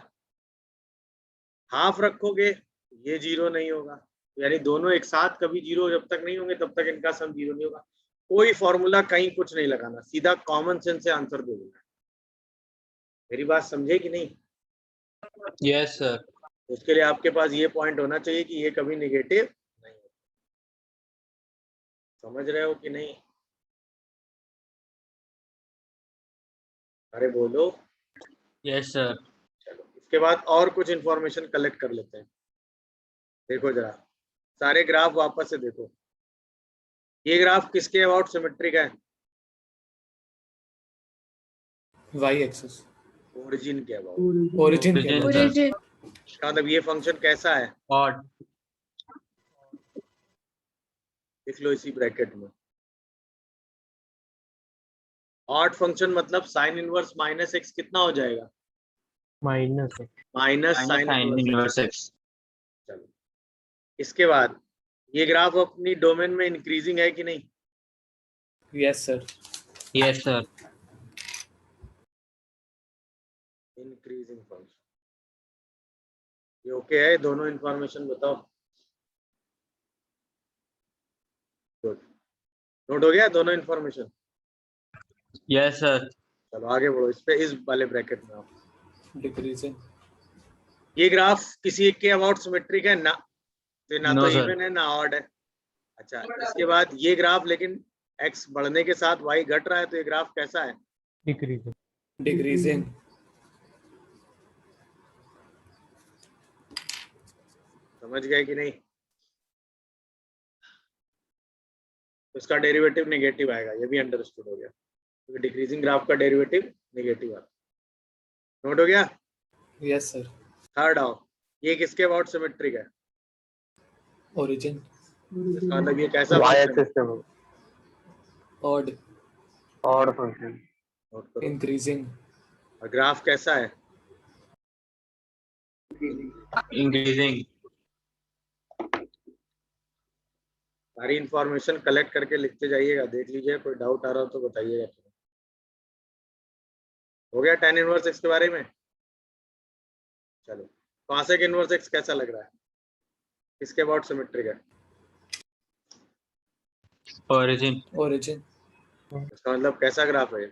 हाफ रखोगे तो ये 0 नहीं होगा, यानी दोनों एक साथ कभी 0 जब तक नहीं होंगे तब तक इनका सम 0 नहीं होगा। कोई फॉर्मूला कहीं कुछ नहीं लगाना, सीधा कॉमन सेंस से आंसर दे देना। मेरी बात समझे कि नहीं? Yes sir. उसके लिए आपके पास ये पॉइंट होना चाहिए कि ये कभी निगेटिव नहीं होता। समझ रहे हो कि नहीं? अरे बोलो। Yes sir. चलो इसके बाद और कुछ इंफॉर्मेशन कलेक्ट कर लेते हैं। देखो जरा, सारे ग्राफ वापस से देखो। ये ग्राफ किसके अबाउट सिमेट्रिक है? y axis. ओरिजिन के अबाउट। ओरिजिन इसका मतलब ये फंक्शन कैसा है? ऑड। लिख लो इसी ब्रैकेट में। ऑड फंक्शन मतलब साइन इनवर्स माइनस एक्स कितना हो जाएगा? Minus sine sine inverse inverse x. चलो, इसके बाद ये ग्राफ अपनी डोमेन में इंक्रीजिंग है कि नहीं? Yes sir. Yes sir. Increasing function, ये ओके है? दोनों इंफॉर्मेशन बताओ। गुड, नोट हो गया दोनों इंफॉर्मेशन? Yes sir. चलो आगे बढ़ो, इस पे, इस वाले ब्रैकेट में आओ। डिक्रीजिंग। ये ग्राफ किसी एक के अबाउट सिमेट्रिक है ना? तो ना No, तो sir. इवन है ना ऑड है। अच्छा, इसके बाद ये ग्राफ लेकिन x बढ़ने के साथ y घट रहा है, तो ये ग्राफ कैसा है? डिक्रीजिंग। डिक्रीजिंग। समझ गए कि नहीं? तो इसका डेरिवेटिव नेगेटिव आएगा, ये भी अंडरस्टूड हो गया, क्योंकि डिक्रीजिंग ग्राफ का डेरिवेटिव नेगेटिव आता। नोट हो गया? Yes sir. थर्ड आओ, ये किसके अबाउट सिमेट्रिक है? ओरिजिन। इसका मतलब ये कैसा y फंक्शन है? एक्सिस पे ऑड। Odd function. नोट करो। इंक्रीजिंग। और ग्राफ कैसा है? इंक्रीजिंग। सारी इंफॉर्मेशन कलेक्ट करके लिखते जाइएगा, देख लीजिए कोई डाउट आ रहा हो तो बताइएगा। हो गया tan इनवर्स x के बारे में? चलो, cosec इनवर्स x कैसा लग रहा है? किसके अबाउट सिमेट्रिक है? ओरिजिन। ओरिजिन। इसका मतलब कैसा ग्राफ है?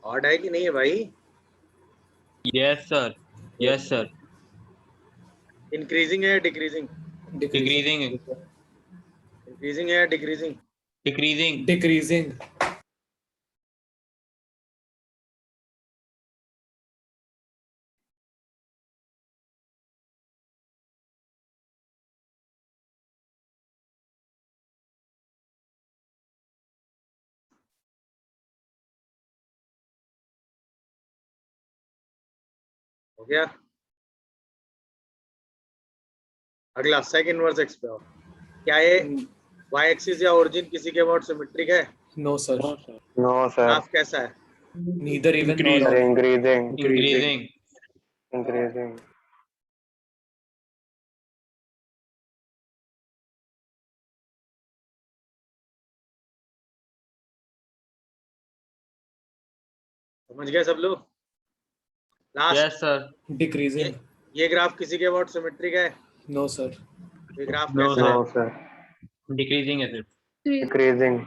ऑड है कि नहीं है भाई? Yes sir. Yes sir. Increasing है या डिक्रीजिंग? डिक्रीजिंग। इंक्रीजिंग है या डिक्रीजिंग? डिक्रीजिंग। डिक्रीजिंग। हो गया? अगला सेक इनवर्स एक्स पे आओ। क्या ये y एक्सिस या ओरिजिन किसी के अबाउट सिमेट्रिक है? No sir. No sir. Graph कैसा है? Neither even nor odd. Increasing. Increasing. Increasing. समझ गए सब लोग? Last, yes sir. डिक्रीजिंग। ये ग्राफ किसी के अबाउट सिमेट्रिक है? No sir. ये ग्राफ नो कैसा है? No sir. डिक्रीजिंग है सर। इंक्रीजिंग।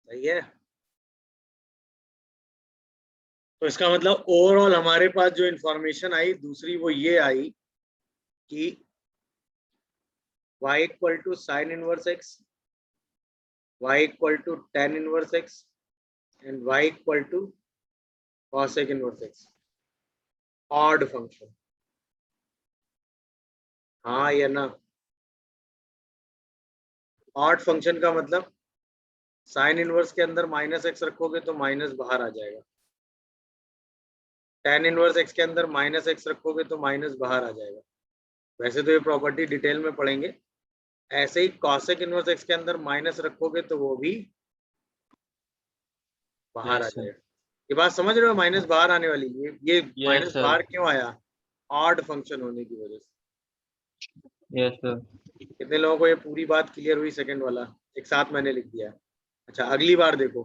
सही है। तो इसका मतलब ओवरऑल हमारे पास जो इंफॉर्मेशन आई दूसरी, वो ये आई कि y equal to sine inverse x, y equal to tan inverse x and y equal to cosec inverse x। Odd function, हाँ या ना? ऑड फंक्शन का मतलब साइन इनवर्स के अंदर माइनस एक्स रखोगे तो माइनस बाहर आ जाएगा, tan इनवर्स x के अंदर माइनस एक्स रखोगे तो माइनस बाहर आ जाएगा। वैसे तो ये प्रॉपर्टी डिटेल में पढ़ेंगे। ऐसे ही cosec इनवर्स x के अंदर माइनस रखोगे तो वो भी बाहर आ Yes, sir. जाएगा। ये बात समझ रहे हो? माइनस बाहर आने वाली, ये Yes, माइनस sir. बाहर क्यों आया? ऑड फंक्शन होने की वजह से। Yes sir. कितने लोगों को ये पूरी बात क्लियर हुई? सेकंड वाला एक साथ मैंने लिख दिया है। अच्छा, अगली बार देखो,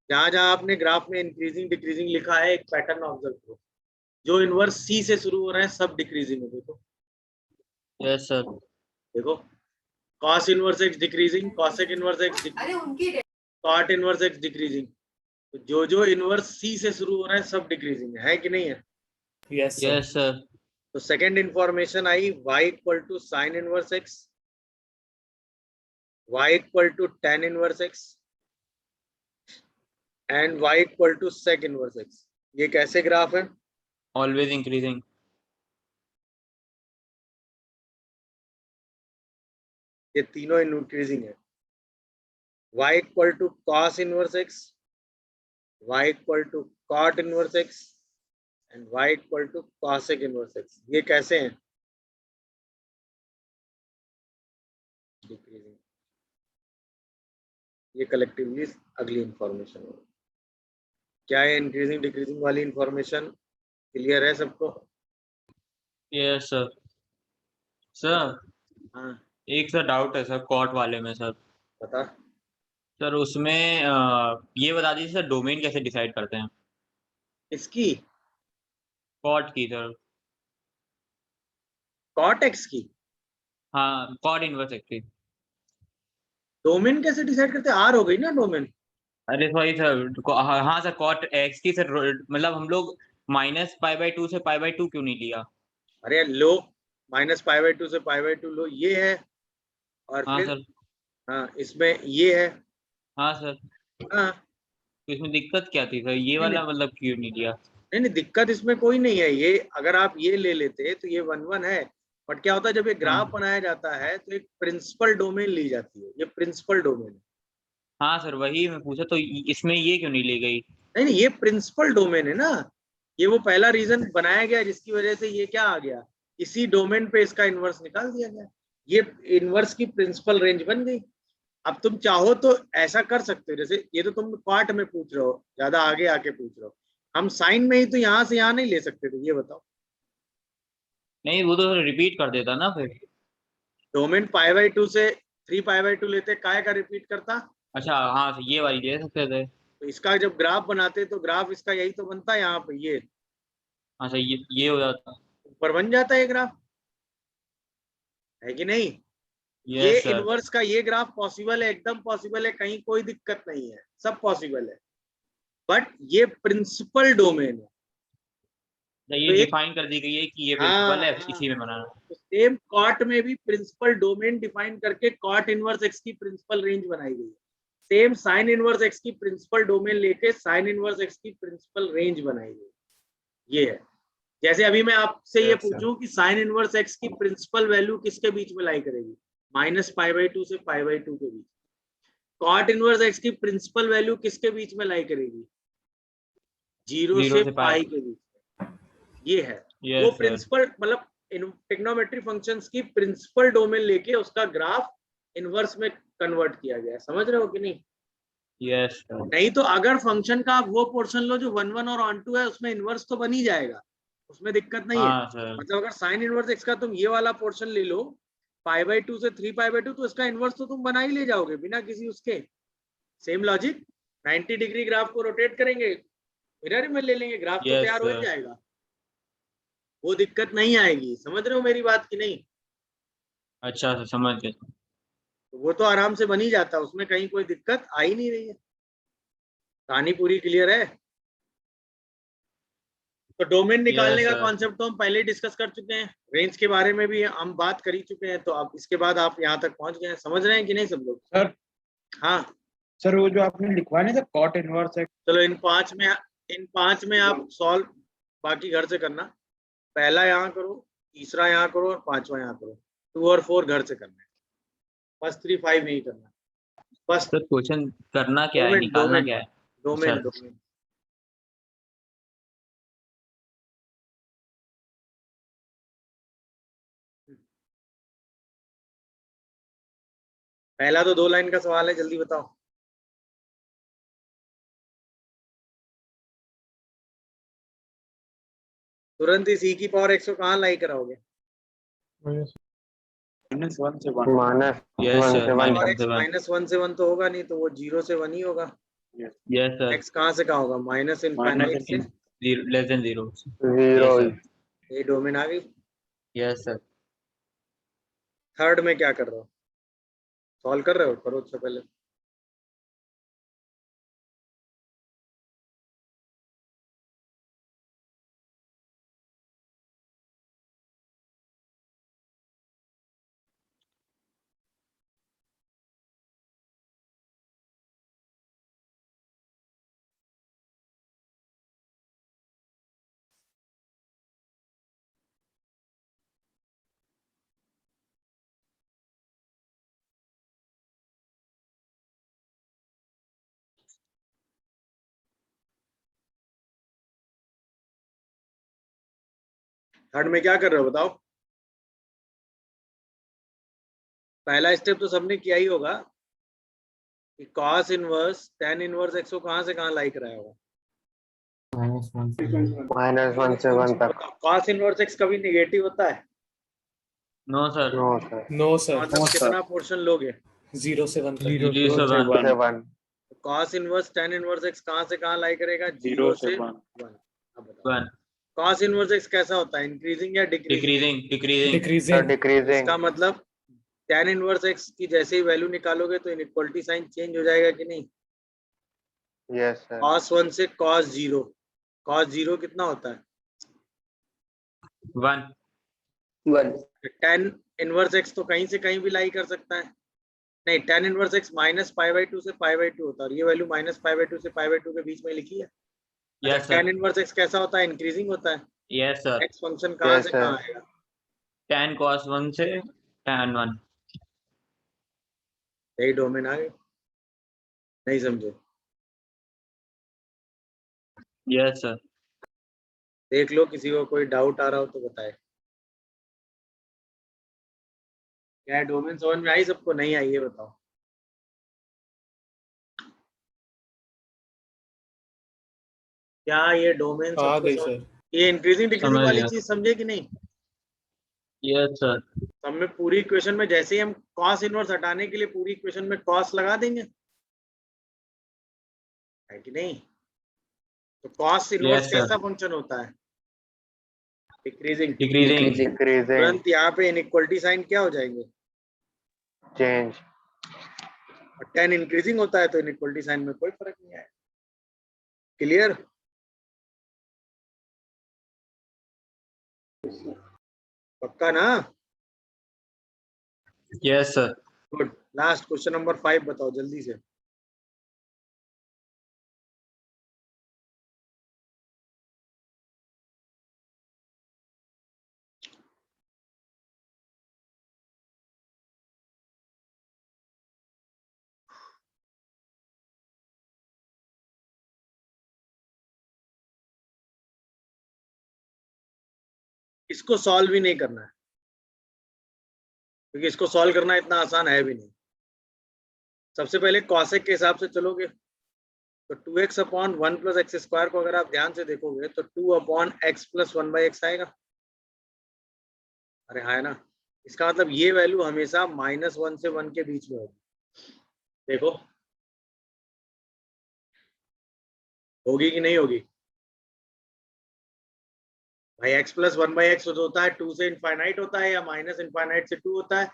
जहां जहां आपने ग्राफ में इंक्रीजिंग डिक्रीजिंग लिखा है, एक पैटर्न ऑब्जर्व करो। जो इनवर्स सी से शुरू हो रहा है सब डिक्रीजिंग है। देखो यस सर। देखो, cos inverse x decreasing, cosec inverse x, cot inverse x decreasing. तो जो जो इनवर्स सी से शुरू हो रहा है सब डिक्रीजिंग है कि नहीं है? Yes sir. Yes sir. तो सेकंड इंफॉर्मेशन आई y equal to sine inverse x, y equal to tan inverse x and y equal to sec inverse x। ये कैसे ग्राफ है? Always increasing. ये तीनों इंक्रीजिंग है। y equal to cos inverse x, y equal to cot inverse x and y equal to cosec inverse x। ये कैसे हैं? Decreasing. ये कलेक्टिवली अगली इंफॉर्मेशन होगी। क्या है इंक्रीजिंग डिक्रीजिंग वाली इंफॉर्मेशन क्लियर है सबको? Yes sir. सर हाँ एक सर डाउट है सर कॉट वाले में सर। बता। सर उसमें ये बता दीजिए सर डोमेन कैसे डिसाइड करते हैं इसकी कॉट की सर। cot x की हाँ कॉट इनवर्स एक्स की। डोमेन कैसे डिसाइड करते हैं? आर हो गई ना डोमेन। अरे सॉरी सर हाँ सर कॉट एक्स की सर मतलब हम लोग -π/2 से π/2 क्यों नहीं लिया? अरे लो -π/2 से π/2 लो, ये है। और हाँ फिर सर। हाँ इसमें ये है। हाँ सर। हाँ तो इसमें दिक्कत क्या थी सर ये नहीं नहीं वाला मतलब क्यों नहीं लिया? नहीं नहीं, दिक्कत इसमें कोई नहीं है। ये अगर आप ये ले लेते तो ये 1 1 है। बट क्या होता है जब ये ग्राफ हाँ बनाया जाता है तो एक प्रिंसिपल डोमेन ली जाती है। ये प्रिंसिपल डोमेन है। हाँ सर वही मैं पूछा तो इसमें ये क्यों नहीं ली गई? नहीं नहीं, ये प्रिंसिपल डोमेन है ना। ये वो पहला रीजन बनाया गया जिसकी वजह से ये क्या आ गया, इसी डोमेन पे इसका इनवर्स निकाल दिया गया। ये इनवर्स की प्रिंसिपल रेंज बन गई। अब तुम चाहो तो ऐसा कर सकते हो, जैसे ये तो तुम पार्ट में पूछ रहे हो, ज्यादा आगे आके पूछ रहे हो। हम साइन में ही तो यहाँ से यहाँ नहीं ले सकते थे, ये बताओ। नहीं वो तो रिपीट कर देता ना फिर। डोमेन π/2 से 3π/2 लेते, काय का रिपीट करता? अच्छा हाँ तो ये वाली ले सकते थे। तो इसका जब ग्राफ बनाते तो ग्राफ इसका यही तो बनता है, यहाँ पे ये अच्छा ये हो जाता। ऊपर बन जाता है ग्राफ, है कि नहीं? ये यस सर। इनवर्स का ये ग्राफ पॉसिबल है, एकदम पॉसिबल है, कहीं कोई दिक्कत नहीं है, सब पॉसिबल है। बट ये प्रिंसिपल डोमेन है। ये तो एक डिफाइन कर दी गई है कि ये हाँ प्रिंसिपल है हाँ, इसी में बनाना। तो सेम कॉट में भी प्रिंसिपल डोमेन डिफाइन करके कॉट इनवर्स एक्स की प्रिंसिपल रेंज बनाई गई है। सेम साइन इनवर्स एक्स की प्रिंसिपल डोमेन लेके साइन इनवर्स एक्स की प्रिंसिपल रेंज बनाई गई। ये है। जैसे अभी मैं आपसे ये Yes, sir. पूछूं कि साइन इनवर्स एक्स की प्रिंसिपल वैल्यू किसके बीच में लाई करेगी, -π/2 से π/2 के बीच। कॉट इनवर्स एक्स की प्रिंसिपल वैल्यू किसके बीच में लाई करेगी, 0 0 से से पाई के बीच में। ये है वो यस सर। प्रिंसिपल, मतलब ट्रिग्नोमेट्री फंक्शंस की प्रिंसिपल डोमेन लेके उसका ग्राफ इनवर्स में कन्वर्ट किया गया है। समझ रहे हो कि नहीं? Yes sir. नहीं तो अगर फंक्शन का आप वो पोर्शन लो जो 1 1 और ऑन 2 है, उसमें इनवर्स तो बन ही जाएगा, उसमें दिक्कत नहीं है। हाँ सर। मतलब अगर साइन इनवर्स एक्स का तुम ये वाला पोर्शन ले लो π/2 से 3π/2, तो इसका इनवर्स तो तुम बना ही ले जाओगे बिना किसी उसके। सेम लॉजिक, 90 डिग्री ग्राफ को रोटेट करेंगे, मिरर में ले लेंगे, ग्राफ तो यस तैयार हो ही सर। जाएगा। वो दिक्कत नहीं आएगी। समझ रहे हो मेरी बात की नहीं? अच्छा सर समझ गए। तो वो तो आराम से बन ही जाता है, उसमें कहीं कोई दिक्कत आ ही नहीं रही है। कहानी पूरी क्लियर है? तो डोमेन निकालने यस का सर। कॉन्सेप्ट तो हम पहले डिस्कस कर चुके हैं, रेंज के बारे में भी हम बात कर ही चुके हैं। तो अब इसके बाद आप यहाँ तक पहुंच गए हैं, समझ रहे हैं कि नहीं सब लोग? सर हाँ सर वो जो आपने लिखवा नहीं था कॉट इनवर्स है। चलो इन पांच में आप सॉल्व बाकी घर से करना। पहला यहाँ करो, तीसरा यहाँ करो और पांचवा यहाँ करो। 2 और 4 घर से करना है, फर्स्ट 3 5 नहीं करना। फर्स्ट सर क्वेश्चन करना क्या है डोमेन निकालना डोमेन क्या है? डोमेन अच्छा डोमेन पहला तो 2 लाइन का सवाल है, जल्दी बताओ। तुरंत ही c की पावर x को कहाँ लाई कराओगे? -1 से 1। माइनस यस 1 सर से 1 और -1 x से 1। -1 से 1 तो होगा नहीं, तो वो 0 से 1 ही होगा। Yes sir. x कहाँ से कहाँ होगा, माइनस इनफाइनाइट से। Less than 0। 0 yes sir. ये डोमेन आ गई। Yes sir. थर्ड में क्या कर रहे हो, सॉल्व कर रहे हो? करो उससे पहले। थर्ड में क्या कर रहे हो बताओ? पहला स्टेप तो सबने किया ही होगा कि cos inverse tan inverse x को कहां से कहां लाई कराया होगा? -1 से 1 तक। cos इनवर्स x कभी नेगेटिव होता है? No sir. No sir. No sir, मतलब कितना पोर्शन लोगे? 0 से 1 तक। 0 से 0 से 1। 1। cos inverse tan inverse x कहां से कहां लाई करेगा? 0 से 1। 1। अब बताओ 1 cos इनवर्स x कैसा होता है? इंक्रीजिंग या decreasing? Decreasing sir decreasing. Decreasing. इसका मतलब tan इनवर्स x की जैसे ही वैल्यू निकालोगे तो इनइक्वालिटी साइन चेंज हो जाएगा कि नहीं? Yes sir. cos 1 से cos 0, cos 0 कितना होता है? 1 1 tan इनवर्स x तो कहीं से कहीं भी लाई कर सकता है। नहीं, tan इनवर्स x -π/2 से π/2 होता है और ये वैल्यू -π/2 से π/2 के बीच में लिखी है। यस अच्छा, tan सर। इनवर्स x कैसा होता है? इंक्रीजिंग होता है। Yes sir. x फंक्शन कहां Yes, से sir. कहां आएगा? tan cos 1 से tan 1। यही डोमेन आ गए? नहीं समझे? Yes sir. देख लो, किसी को कोई डाउट आ रहा हो तो बताए। क्या डोमेन समझ में आई सबको? नहीं आई ये बताओ। क्या ये डोमेन आ सबको गई समझ? सर। ये इंक्रीजिंग डिक्रीजिंग समझ वाली गया। चीज समझे कि नहीं? Yes sir. तो हमें पूरी इक्वेशन में जैसे ही हम cos इनवर्स हटाने के लिए पूरी इक्वेशन में cos लगा देंगे, है कि नहीं? तो cos इनवर्स Yes, sir. कैसा फंक्शन होता है? डिक्रीजिंग। डिक्रीजिंग। डिक्रीजिंग। तुरंत यहाँ पे इनइक्वालिटी साइन क्या हो जाएंगे? चेंज। और tan इंक्रीजिंग होता है तो इनइक्वालिटी साइन में कोई फर्क नहीं आएगा। क्लियर? पक्का ना? Yes sir. Good. Last question number 5 बताओ जल्दी से। इसको सॉल्व भी नहीं करना है क्योंकि इसको सॉल्व करना इतना आसान है भी नहीं। सबसे पहले कॉसेक के हिसाब से चलोगे तो 2x upon 1 plus x square को अगर आप ध्यान से देखोगे तो 2 अपॉन एक्स प्लस 1/x आएगा। अरे हाँ, है ना? इसका मतलब ये वैल्यू हमेशा -1 से 1 के बीच में होगी। देखो होगी कि नहीं होगी भाई? x प्लस 1/x होता है 2 से इनफाइनाइट होता है या माइनस इनफाइनाइट से 2 होता है।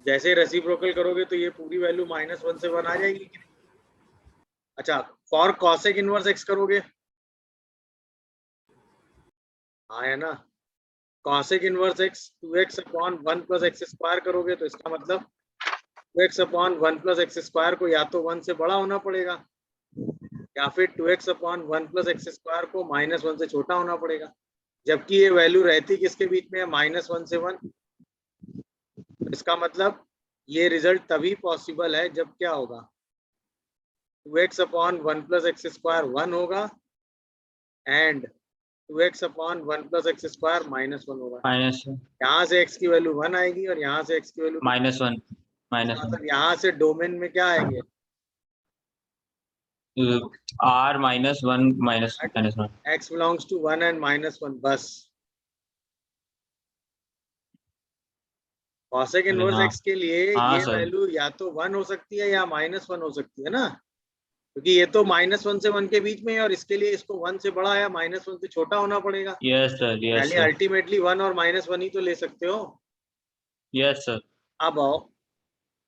जैसे रेसिप्रोकल करोगे तो ये पूरी वैल्यू -1 से 1 आ जाएगी कि नहीं? अच्छा, फॉर कॉसेक इनवर्स x करोगे, हाँ है ना? Cosec inverse x 2x upon 1 plus x square करोगे तो इसका मतलब 2x upon 1 plus x square को या तो 1 से बड़ा होना पड़ेगा या फिर 2x upon 1 plus x square को -1 से छोटा होना पड़ेगा। जबकि ये वैल्यू रहती किसके बीच में है? -1 से 1। तो इसका मतलब ये रिजल्ट तभी पॉसिबल है जब क्या होगा? 2x upon 1 plus x square 1 होगा and 2x upon 1 plus x square -1 होगा। माइनस यहाँ से x की वैल्यू 1 आएगी और यहाँ से x की वैल्यू -1 मतलब यहाँ से डोमेन में क्या आएंगे? r -1 x belongs to 1 and -1 बस। कॉसेक इनवर्स हाँ। x के लिए हाँ, ये सर। वैल्यू या तो 1 हो सकती है या -1 हो सकती है ना, क्योंकि ये तो -1 से 1 के बीच में है और इसके लिए इसको 1 से बड़ा या -1 से छोटा होना पड़ेगा। Yes sir. यस यानी सर। अल्टीमेटली 1 और -1 ही तो ले सकते हो। Yes sir. अब आओ,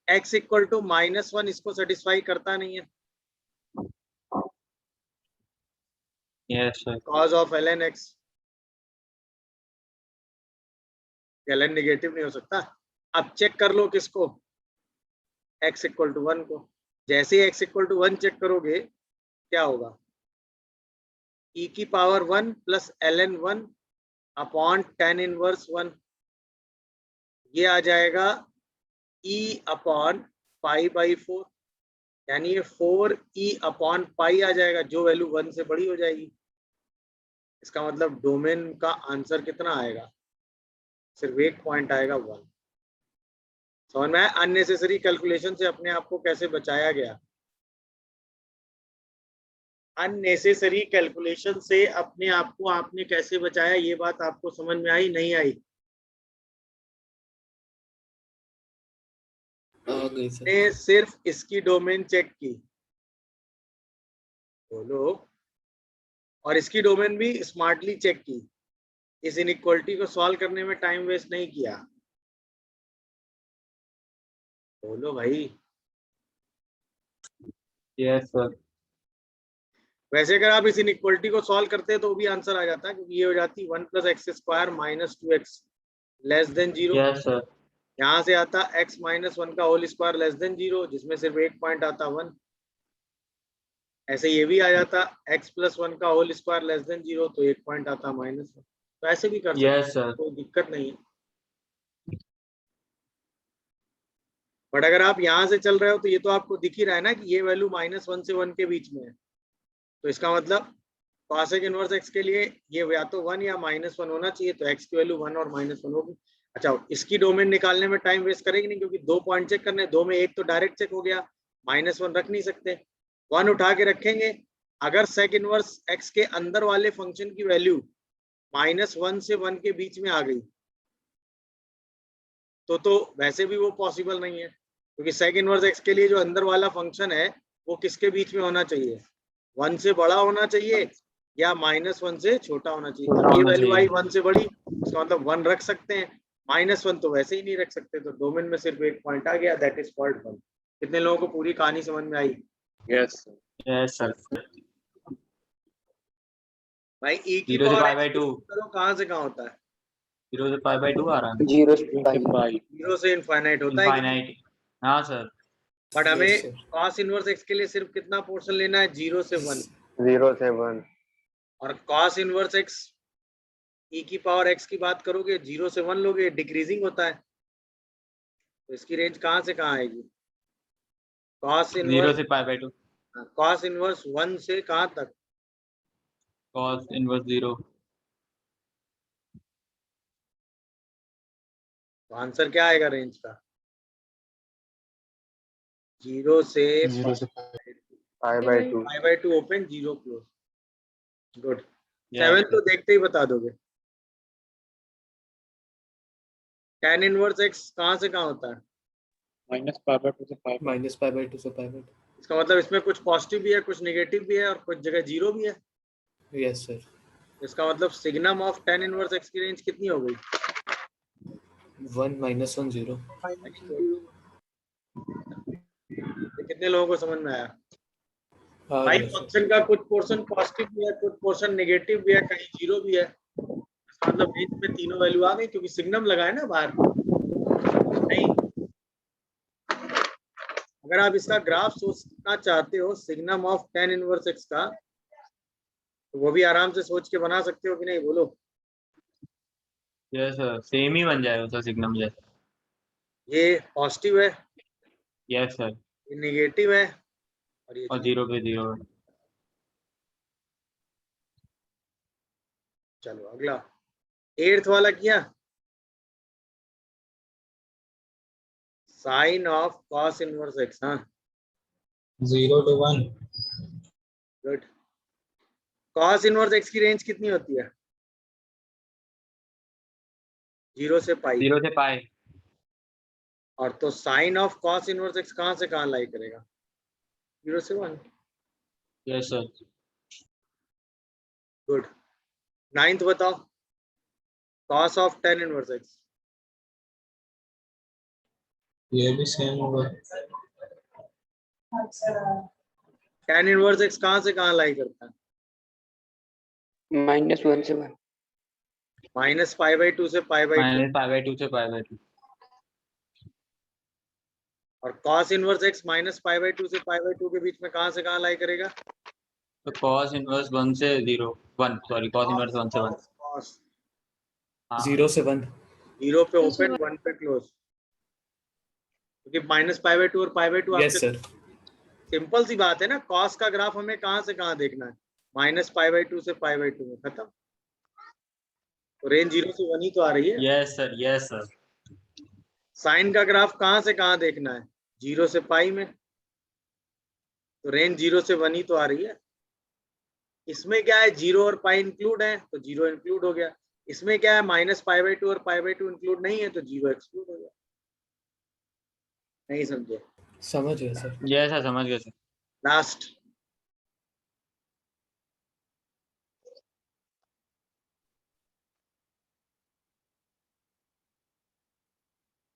x इक्वल टू -1 इसको सेटिस्फाई करता नहीं है। Yes sir. cos of ln x, ln negative नहीं हो सकता। अब चेक कर लो किसको? x इक्वल टू 1 को। जैसे ही x इक्वल टू 1 चेक करोगे क्या होगा? e की power 1 plus ln 1 upon tan inverse 1, ये आ जाएगा e अपॉन π/4, यानी ये 4e अपॉन पाई आ जाएगा जो वैल्यू 1 से बड़ी हो जाएगी। इसका मतलब डोमेन का आंसर कितना आएगा, सिर्फ एक पॉइंट आएगा 1। समझ में आया अननेसेसरी कैलकुलेशन से अपने आप को कैसे बचाया गया, अननेसेसरी कैलकुलेशन से अपने आप को आपने कैसे बचाया, ये बात आपको समझ में आई नहीं आई? आ गई सर। ने सिर्फ इसकी डोमेन चेक की, बोलो, और इसकी डोमेन भी स्मार्टली चेक की, इस इनइक्वालिटी को सॉल्व करने में टाइम वेस्ट नहीं किया। बोलो भाई। Yes sir. वैसे अगर आप इस इनइक्वालिटी को सॉल्व करते तो भी आंसर आ जाता, क्योंकि ये हो जाती 1 + x² - 2x < 0। Yes sir. यहाँ से आता x - 1 का होल स्क्वायर < 0, जिसमें सिर्फ एक पॉइंट आता 1। ऐसे ये भी आ जाता x + 1 का होल स्क्वायर < 0, तो एक पॉइंट आता -1। तो ऐसे भी कर सकते यस हैं, सर। कोई दिक्कत नहीं है। बट अगर आप यहाँ से चल रहे हो तो ये तो आपको दिख ही रहा है ना कि ये वैल्यू -1 से 1 के बीच में है, तो इसका मतलब cosec इनवर्स x के लिए ये या तो 1 या -1 होना चाहिए, तो x की वैल्यू 1 और -1 होगी। अच्छा, इसकी डोमेन निकालने में टाइम वेस्ट करेंगे नहीं, क्योंकि 2 पॉइंट चेक करने, 2 में एक तो डायरेक्ट चेक हो गया, -1 रख नहीं सकते, 1 उठा के रखेंगे। अगर sec इनवर्स x के अंदर वाले फंक्शन की वैल्यू -1 से 1 के बीच में आ गई तो वैसे भी वो पॉसिबल नहीं है, क्योंकि sec इनवर्स x के लिए जो अंदर वाला फंक्शन है वो किसके बीच में होना चाहिए, 1 से बड़ा होना चाहिए या -1 से छोटा होना चाहिए। अब ये वैल्यू आई 1 से बड़ी, इसका मतलब 1 रख सकते हैं, -1 तो वैसे ही नहीं रख सकते, तो डोमेन में सिर्फ एक पॉइंट आ गया, दैट इज कॉल्ड 1। कितने लोगों को पूरी कहानी समझ में आई? Yes yes sir. भाई e की 0 से पावर π/2। करो, कहाँ से कहाँ होता है? 0 से π/2 आ रहा है। 0 से पाई। 0 से इनफाइनाइट होता है कि नहीं? इनफाइनाइट। हाँ सर। बट Yes, हमें sir. cos इनवर्स x के लिए सिर्फ कितना पोर्शन लेना है, 0 से 1। 0 से 1। और cos इनवर्स x e की पावर x की बात करोगे, 0 से 1 लोगे, डिक्रीजिंग होता है, तो इसकी रेंज कहाँ से कहाँ आएगी? cos 0 इनवर्स से π/2। cos इनवर्स 1 से कहाँ तक? cos inverse 0। तो आंसर क्या आएगा रेंज का? 0 से π/2। π/2 ओपन, 0 क्लोज। गुड। Yes, 7 तो sir. देखते ही बता दोगे। tan इनवर्स x कहाँ से कहाँ होता है? -π/2 से π/2। -π/2 से π/2। इसका मतलब इसमें कुछ पॉजिटिव भी है, कुछ नेगेटिव भी है, और कुछ जगह 0 भी है। Yes sir. इसका मतलब signum of tan inverse x की रेंज कितनी हो गई? 1 -1 0। कितने लोगों को समझ में आया? आ भाई गया सर। फंक्शन का कुछ पोर्शन पॉजिटिव भी है, कुछ पोर्शन नेगेटिव भी है, कहीं 0 भी है। इसका मतलब रेंज में तीनों वैल्यू आ गई, क्योंकि सिग्नम लगा है ना बाहर। नहीं, अगर आप इसका ग्राफ सोचना चाहते हो signum of tan inverse x का, तो वो भी आराम से सोच के बना सकते हो कि नहीं, बोलो? यस सर, सेम ही बन जाएगा सर सिग्नम जैसा। ये पॉजिटिव है, यस सर। ये नेगेटिव है, और ये 0 पे 0 है। चलो अगला 8th वाला किया। Sine of cos inverse x। हाँ 0 to 1। Good. cos inverse x की रेंज कितनी होती है? 0 से पाई। 0 से π। और तो sine of cos inverse x कहाँ से कहाँ लाई करेगा? 0 से 1। Yes sir. गुड। 9th बताओ, cos of tan inverse x। ये भी सेम होगा। tan इनवर्स x कहाँ से कहाँ लाई करता है? -1 से 1। -π/2 से π/2। -π/2 से π/2। और cos इनवर्स x -π/2 से π/2 के बीच में कहाँ से कहाँ लाई करेगा? तो cos इनवर्स 1 से 0 1 सॉरी cos इनवर्स 1 से 1। cos 0 से 1। 0 पे ओपन, 1 पे क्लोज, क्योंकि -π/2 और π/2 यस आपके सर। सिंपल सी बात है ना। cos का ग्राफ हमें कहाँ से कहाँ देखना है? -π/2 से π/2 में, खत्म। तो रेंज 0 से 1 ही तो आ रही है। Yes sir, yes sir. Sine का ग्राफ कहाँ से कहाँ देखना है? 0 से पाई में, तो रेंज 0 से 1 ही तो आ रही है। इसमें क्या है, 0 और पाई इंक्लूड है तो 0 इंक्लूड हो गया। इसमें क्या है, -π/2 और π/2 इंक्लूड नहीं है तो 0 एक्सक्लूड हो गया। नहीं समझे? समझ गए सर। यस सर, समझ गए सर।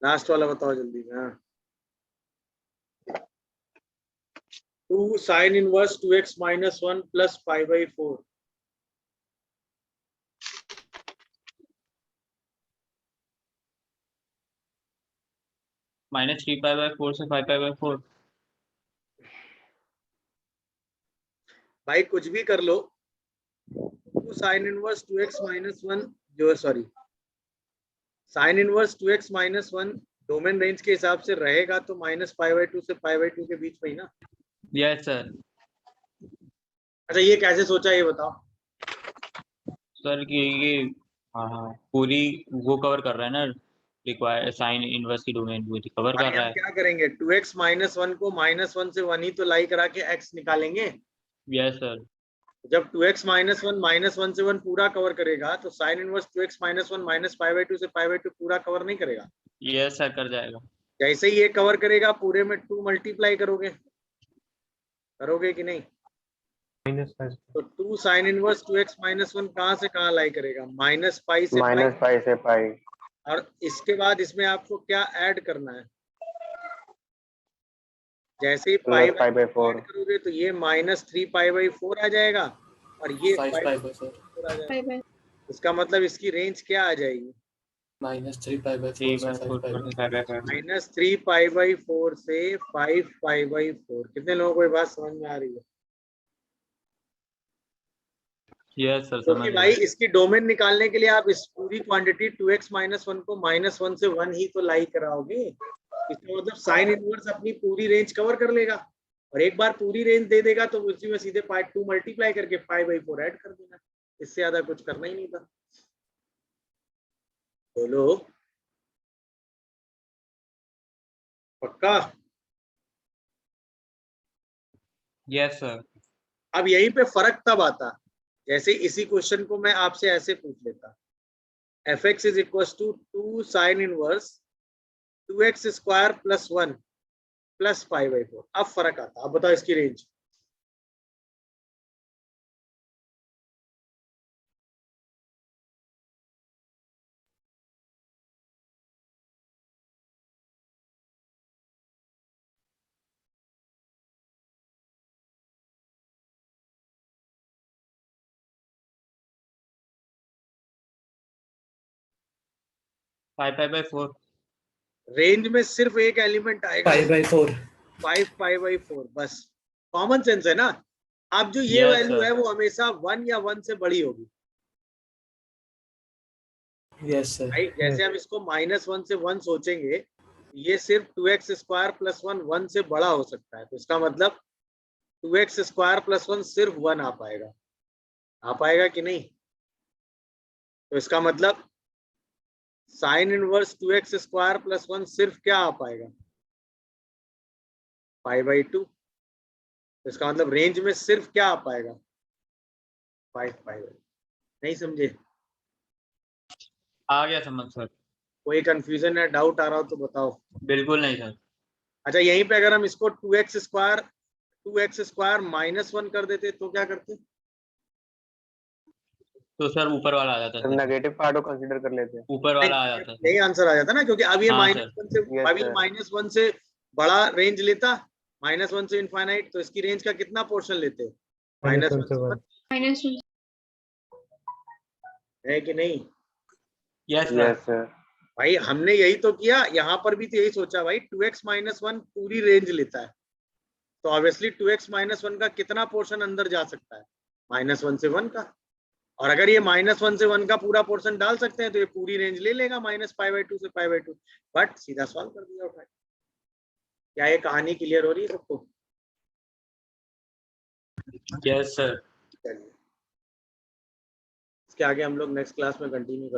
लास्ट वाला बताओ जल्दी में। हाँ, 2 sin इनवर्स 2x - 1 + π/4। -3π/4 से 5π/4। भाई कुछ भी कर लो, 2 sin इनवर्स 2x - 1 जो sorry sin inverse 2x - 1 domain range के हिसाब से रहेगा तो -π/2 से π/2 के बीच में ही ना। Yes sir. अच्छा ये कैसे सोचा ये बताओ? सर कि ये हाँ पूरी वो कवर कर रहा है ना, रिक्वायर साइन इनवर्स की डोमेन वो कवर भाई कर रहा हम है। क्या करेंगे, 2x - 1 को -1 से 1 ही तो लाई करा के x निकालेंगे। Yes sir. जब 2x - 1 -1 से 1 पूरा कवर करेगा तो sin इनवर्स 2x - 1 -π/2 से π/2 पूरा कवर नहीं करेगा। यस सर, कर जाएगा। जैसे ही ये कवर करेगा पूरे में 2 मल्टीप्लाई करोगे कि नहीं? तो 2 sin इनवर्स 2x - 1 कहाँ से कहाँ लाई करेगा, -π से पाई। -π से पाई। और इसके बाद इसमें आपको क्या ऐड करना है, जैसे ही पाई +π/4। ऐड करोगे तो ये -3π/4 आ जाएगा और ये 5π/4 आ जाएगा। इसका मतलब इसकी रेंज क्या आ जाएगी, -3π/4 से 5π/4। -3π/4 से 5π/4। कितने लोगों को ये बात समझ में आ रही है? यस सर, क्योंकि समझ भाई गए। इसकी डोमेन निकालने के लिए आप इस पूरी क्वांटिटी 2x - 1 को -1 से 1 ही तो लाई कराओगे। इसका मतलब साइन इनवर्स अपनी पूरी रेंज कवर कर लेगा और एक बार पूरी रेंज दे देगा तो उसी में सीधे 2 मल्टीप्लाई करके 5/4 ऐड कर देना। इससे ज्यादा कुछ करना ही नहीं था। बोलो पक्का? Yes sir. अब यहीं पे फर्क तब आता जैसे इसी क्वेश्चन को मैं आपसे ऐसे पूछ लेता, fx = 2 sin इनवर्स 2x² + 1 + π/4। अब फर्क आता। अब बताओ इसकी रेंज। π/4। रेंज में सिर्फ एक एलिमेंट आएगा, 5/4। 5π/4 बस। कॉमन सेंस है ना। अब जो ये Yes, वैल्यू sir. है वो हमेशा 1 या 1 से बड़ी होगी। Yes sir. भाई जैसे हम इसको -1 से 1 सोचेंगे, ये सिर्फ 2x² + 1 1 से बड़ा हो सकता है। तो इसका मतलब 2x² + 1 सिर्फ 1 आ पाएगा कि नहीं? तो इसका मतलब साइन इनवर्स 2x² + 1 सिर्फ क्या आ पाएगा, π/2। तो इसका मतलब रेंज में सिर्फ क्या आ पाएगा, 5π/2। नहीं समझे? आ गया समझ सर। कोई कंफ्यूजन या डाउट आ रहा हो तो बताओ। बिल्कुल नहीं सर। अच्छा यहीं पे अगर हम इसको 2x² -1 कर देते तो क्या करते? तो सर ऊपर वाला आ जाता है। नेगेटिव पार्ट को कंसीडर कर लेते हैं। ऊपर वाला आ जाता है। यही आंसर आ जाता ना, क्योंकि अब ये हाँ, -1 से Yes, अभी sir. -1 से बड़ा रेंज लेता, -1 से इनफाइनाइट, तो इसकी रेंज का कितना पोर्शन लेते? -1 से 1 है कि नहीं? Yes sir. Yes sir. भाई हमने यही तो किया, यहाँ पर भी तो यही सोचा भाई 2x - 1 पूरी रेंज लेता है तो ऑब्वियसली 2x - 1 का कितना पोर्शन अंदर जा सकता है, -1 से 1 का। और अगर ये -1 से 1 का पूरा पोर्शन डाल सकते हैं तो ये पूरी रेंज ले लेगा -π/2 से π/2। बट सीधा सॉल्व कर दिया उठा। क्या ये कहानी क्लियर हो रही है सबको? Yes sir. चलिए इसके आगे हम लोग नेक्स्ट क्लास में कंटिन्यू